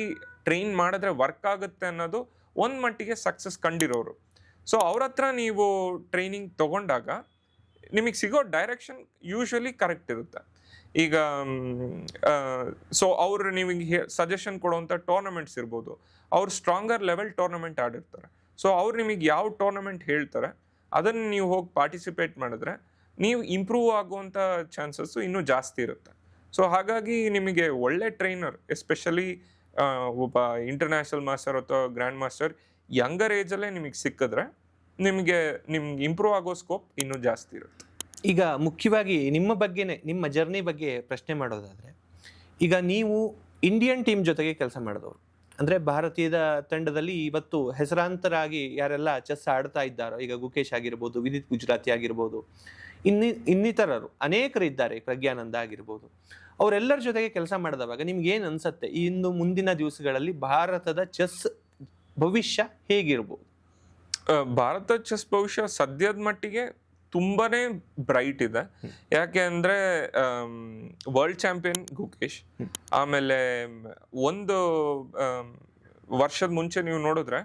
ಟ್ರೈನ್ ಮಾಡಿದ್ರೆ ವರ್ಕ್ ಆಗುತ್ತೆ ಅನ್ನೋದು ಒಂದು ಮಟ್ಟಿಗೆ ಸಕ್ಸಸ್ ಕಂಡಿರೋರು. ಸೊ ಅವ್ರ ಹತ್ರ ನೀವು ಟ್ರೈನಿಂಗ್ ತೊಗೊಂಡಾಗ ನಿಮಗೆ ಸಿಗೋ ಡೈರೆಕ್ಷನ್ ಯೂಶ್ವಲಿ ಕರೆಕ್ಟ್ ಇರುತ್ತೆ. ಈಗ ಸೊ ಅವ್ರು ನಿಮಗೆ ಸಜೆಷನ್ ಕೊಡುವಂಥ ಟೂರ್ನಮೆಂಟ್ಸ್ ಇರ್ಬೋದು, ಅವ್ರು ಸ್ಟ್ರಾಂಗರ್ ಲೆವೆಲ್ ಟೂರ್ನಮೆಂಟ್ ಆಡಿರ್ತಾರೆ. ಸೊ ಅವ್ರು ನಿಮಗೆ ಯಾವ ಟೂರ್ನಮೆಂಟ್ ಹೇಳ್ತಾರೆ ಅದನ್ನು ನೀವು ಹೋಗಿ ಪಾರ್ಟಿಸಿಪೇಟ್ ಮಾಡಿದ್ರೆ ನೀವು ಇಂಪ್ರೂವ್ ಆಗುವಂಥ ಚಾನ್ಸಸ್ಸು ಇನ್ನೂ ಜಾಸ್ತಿ ಇರುತ್ತೆ. ಸೊ ಹಾಗಾಗಿ ನಿಮಗೆ ಒಳ್ಳೆ ಟ್ರೈನರ್, ಎಸ್ಪೆಷಲಿ ಒಬ್ಬ ಇಂಟರ್ನ್ಯಾಷನಲ್ ಮಾಸ್ಟರ್ ಅಥವಾ ಗ್ರ್ಯಾಂಡ್ ಮಾಸ್ಟರ್ ಯಂಗರ್ ಏಜಲ್ಲೇ ನಿಮಗೆ ಸಿಕ್ಕಿದ್ರೆ ನಿಮಗೆ ಇಂಪ್ರೂವ್ ಆಗೋ ಸ್ಕೋಪ್ ಇನ್ನೂ ಜಾಸ್ತಿ ಇರುತ್ತೆ. ಈಗ ಮುಖ್ಯವಾಗಿ ನಿಮ್ಮ ಬಗ್ಗೆನೇ, ನಿಮ್ಮ ಜರ್ನಿ ಬಗ್ಗೆ ಪ್ರಶ್ನೆ ಮಾಡೋದಾದರೆ, ಈಗ ನೀವು ಇಂಡಿಯನ್ ಟೀಮ್ ಜೊತೆಗೆ ಕೆಲಸ ಮಾಡಿದವರು, ಅಂದರೆ ಭಾರತೀಯದ ತಂಡದಲ್ಲಿ ಇವತ್ತು ಹೆಸರಾಂತರಾಗಿ ಯಾರೆಲ್ಲ ಚೆಸ್ ಆಡ್ತಾ ಇದ್ದಾರೋ, ಈಗ ಗುಕೇಶ್ ಆಗಿರ್ಬೋದು, ವಿದಿತ್ ಗುಜರಾತಿ ಆಗಿರ್ಬೋದು, ಇನ್ನಿತರರು ಅನೇಕರು ಇದ್ದಾರೆ, ಪ್ರಜ್ಞಾನಂದ ಆಗಿರ್ಬೋದು, ಅವರೆಲ್ಲರ ಜೊತೆಗೆ ಕೆಲಸ ಮಾಡಿದವಾಗ ನಿಮ್ಗೆ ಏನು ಅನ್ಸುತ್ತೆ, ಇನ್ನು ಮುಂದಿನ ದಿವಸಗಳಲ್ಲಿ ಭಾರತದ ಚೆಸ್ ಭವಿಷ್ಯ ಹೇಗಿರ್ಬೋದು? ಭಾರತ ಚೆಸ್ ಭವಿಷ್ಯ ಸದ್ಯದ ಮಟ್ಟಿಗೆ ತುಂಬಾನೇ ಬ್ರೈಟ್ ಇದೆ. ಯಾಕೆ ಅಂದ್ರೆ ವರ್ಲ್ಡ್ ಚಾಂಪಿಯನ್ ಗುಕೇಶ್, ಆಮೇಲೆ ಒಂದು ವರ್ಷದ ಮುಂಚೆ ನೀವು ನೋಡಿದ್ರೆ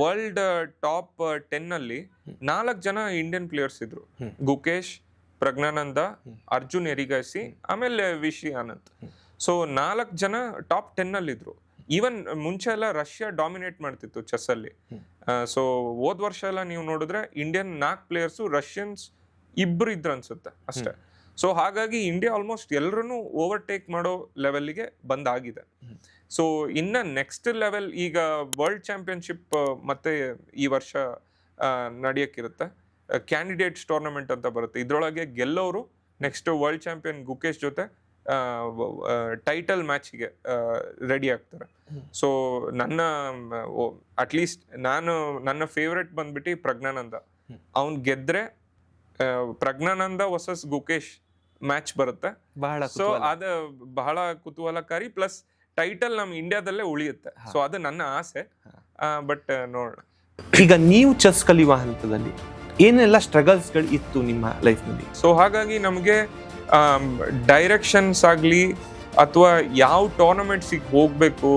ವರ್ಲ್ಡ್ ಟಾಪ್ 10 ಅಲ್ಲಿ 4 ಜನ ಇಂಡಿಯನ್ ಪ್ಲೇಯರ್ಸ್ ಇದ್ರು. ಗುಕೇಶ್, ಪ್ರಜ್ಞಾನಂದ, ಅರ್ಜುನ್ ಎರಿಗಾಸಿ, ಆಮೇಲೆ ವಿಶಿ ಆನಂದ್. ಸೊ 4 ಜನ ಟಾಪ್ 10 ಅಲ್ಲಿ ಇದ್ರು. ಈವನ್ ಮುಂಚೆ ಎಲ್ಲ ರಷ್ಯಾ ಡಾಮಿನೇಟ್ ಮಾಡ್ತಿತ್ತು ಚೆಸ್ ಅಲ್ಲಿ. ಸೊ ಹೋದ್ ವರ್ಷ ಎಲ್ಲ ನೀವು ನೋಡಿದ್ರೆ ಇಂಡಿಯನ್ 4 ಪ್ಲೇಯರ್ಸು, ರಷ್ಯನ್ಸ್ 2 ಇದ್ರು ಅನ್ಸುತ್ತೆ ಅಷ್ಟೇ. ಸೊ ಹಾಗಾಗಿ ಇಂಡಿಯಾ ಆಲ್ಮೋಸ್ಟ್ ಎಲ್ಲರನ್ನು ಓವರ್ಟೇಕ್ ಮಾಡೋ ಲೆವೆಲ್ಗೆ ಬಂದಾಗಿದೆ. ಸೊ ಇನ್ನ ನೆಕ್ಸ್ಟ್ ಲೆವೆಲ್, ಈಗ ವರ್ಲ್ಡ್ ಚಾಂಪಿಯನ್ಶಿಪ್ ಮತ್ತೆ ಈ ವರ್ಷ ನಡೆಯಕ್ಕಿರುತ್ತೆ. ಕ್ಯಾಂಡಿಡೇಟ್ಸ್ ಟೂರ್ನಮೆಂಟ್ ಅಂತ ಬರುತ್ತೆ. ಇದ್ರೊಳಗೆ ಗೆಲ್ಲೋರು ನೆಕ್ಸ್ಟ್ ವರ್ಲ್ಡ್ ಚಾಂಪಿಯನ್ ಗುಕೇಶ್ ಜೊತೆ ಟೈಟಲ್ ಮ್ಯಾಚ್ಗೆ ರೆಡಿ ಆಗ್ತಾರೆ. ಸೊ ಅಟ್ಲೀಸ್ಟ್ ನನ್ನ ಫೇವ್ರೆಟ್ ಬಂದ್ಬಿಟ್ಟು ಪ್ರಜ್ಞಾನಂದ. ಅವ್ನ್ ಗೆದ್ರೆ ಪ್ರಜ್ಞಾನಂದ ವರ್ಸಸ್ ಗುಕೇಶ್ ಮ್ಯಾಚ್ ಬರುತ್ತೆ. ಸೊ ಅದು ಬಹಳ ಕುತೂಹಲಕಾರಿ, ಪ್ಲಸ್ ಟೈಟಲ್ ನಮ್ ಇಂಡಿಯಾದಲ್ಲೇ ಉಳಿಯುತ್ತೆ. ಸೊ ಅದು ನನ್ನ ಆಸೆ. ಬಟ್ ನೋಡೋಣ. ಈಗ ನೀವು ಚೆಸ್ ಕಲಿಯುವ ಹಂತದಲ್ಲಿ ಏನೆಲ್ಲ ಸ್ಟ್ರಗಲ್ಸ್ಗಳು ಇತ್ತು ನಿಮ್ಮ ಲೈಫ್ನಲ್ಲಿ? ಸೊ ಹಾಗಾಗಿ ನಮಗೆ ಡೈರೆಕ್ಷನ್ಸ್ ಆಗಲಿ ಅಥವಾ ಯಾವ ಟೂರ್ನಮೆಂಟ್ಸಿಗೆ ಹೋಗಬೇಕು,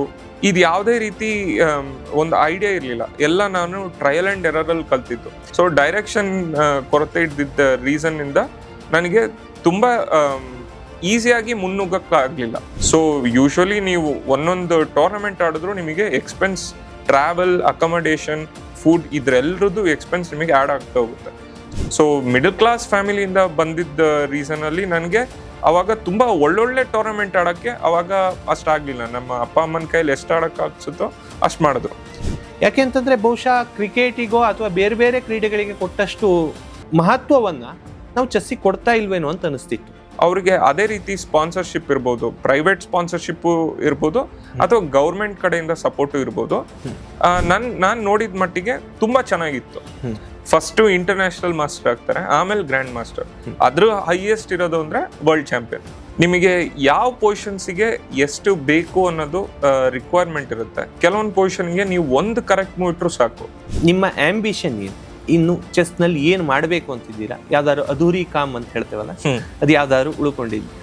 ಇದು ಯಾವುದೇ ರೀತಿ ಒಂದು ಐಡಿಯಾ ಇರಲಿಲ್ಲ. ಎಲ್ಲ ನಾನು ಟ್ರಯಲ್ ಆ್ಯಂಡ್ ಎರರಲ್ಲಿ ಕಲ್ತಿದ್ದು. ಸೊ ಡೈರೆಕ್ಷನ್ ಕೊರತೆ ಇದ್ದಿದ್ದ ರೀಸನ್ನಿಂದ ನನಗೆ ತುಂಬ ಈಸಿಯಾಗಿ ಮುನ್ನುಗ್ಗಕ್ಕಾಗಲಿಲ್ಲ. ಸೊ ಯೂಶ್ವಲಿ ನೀವು ಒಂದೊಂದು ಟೂರ್ನಮೆಂಟ್ ಆಡಿದ್ರು ನಿಮಗೆ ಎಕ್ಸ್ಪೆನ್ಸ್, ಟ್ರಾವೆಲ್, ಅಕಮಡೇಷನ್, ಫುಡ್, ಇದರೆಲ್ಲರದ್ದು ಎಕ್ಸ್ಪೆನ್ಸ್ ನಿಮಗೆ ಆ್ಯಡ್ ಆಗ್ತಾ ಹೋಗುತ್ತೆ. ಸೊ ಮಿಡಲ್ ಕ್ಲಾಸ್ ಫ್ಯಾಮಿಲಿಯಿಂದ ಬಂದಿದ್ದ ರೀಸನಲ್ಲಿ ನನಗೆ ಅವಾಗ ತುಂಬ ಒಳ್ಳೊಳ್ಳೆ ಟೂರ್ನಮೆಂಟ್ ಆಡೋಕ್ಕೆ ಅವಾಗ ಅಷ್ಟಾಗಲಿಲ್ಲ. ನಮ್ಮ ಅಪ್ಪ ಅಮ್ಮನ ಕೈಯಲ್ಲಿ ಎಷ್ಟು ಆಡೋಕ್ಕಾಗ್ಸುತ್ತೋ ಅಷ್ಟು ಮಾಡಿದ್ರು. ಯಾಕೆಂತಂದರೆ ಬಹುಶಃ ಕ್ರಿಕೆಟಿಗೋ ಅಥವಾ ಬೇರೆ ಬೇರೆ ಕ್ರೀಡೆಗಳಿಗೆ ಕೊಟ್ಟಷ್ಟು ಮಹತ್ವವನ್ನು ನಾವು ಚೆಸ್ಸಿಗೆ ಕೊಡ್ತಾ ಇಲ್ವೇನೋ ಅಂತ ಅನಿಸ್ತಿತ್ತು. ಅವರಿಗೆ ಅದೇ ರೀತಿ ಸ್ಪಾನ್ಸರ್ಶಿಪ್ ಇರ್ಬೋದು, ಪ್ರೈವೇಟ್ ಸ್ಪಾನ್ಸರ್ಶಿಪ್ಪು ಇರ್ಬೋದು, ಅಥವಾ ಗೌರ್ಮೆಂಟ್ ಕಡೆಯಿಂದ ಸಪೋರ್ಟು ಇರ್ಬೋದು. ನಾನು ನೋಡಿದ ಮಟ್ಟಿಗೆ ತುಂಬ ಚೆನ್ನಾಗಿತ್ತು. ಫಸ್ಟು ಇಂಟರ್ನ್ಯಾಷನಲ್ ಮಾಸ್ಟರ್ ಆಗ್ತಾರೆ, ಆಮೇಲೆ ಗ್ರ್ಯಾಂಡ್ ಮಾಸ್ಟರ್. ಅದ್ರ ಹೈಯೆಸ್ಟ್ ಇರೋದು ಅಂದರೆ ವರ್ಲ್ಡ್ ಚಾಂಪಿಯನ್. ನಿಮಗೆ ಯಾವ ಪೊಸಿಷನ್ಸಿಗೆ ಎಷ್ಟು ಬೇಕು ಅನ್ನೋದು ರಿಕ್ವೈರ್ಮೆಂಟ್ ಇರುತ್ತೆ. ಕೆಲವೊಂದು ಪೊಸಿಷನ್ಗೆ ನೀವು ಒಂದು ಕರೆಕ್ಟ್ ಮೂವ್ ಇಟ್ಟರು ಸಾಕು. ನಿಮ್ಮ ಆಂಬಿಷನ್ ಏನು? ಇನ್ನು ಚೆಸ್ನಲ್ಲಿ ಏನು ಮಾಡಬೇಕು ಅಂತಿದ್ದೀರಾ? ಯಾವ್ದಾದ್ರು ಅಧೂರಿ ಕಾಮ್ ಅಂತ ಹೇಳ್ತೇವಲ್ಲ, ಅದು ಯಾವ್ದಾದ್ರು ಉಳ್ಕೊಂಡಿದ್ದೀವಿ?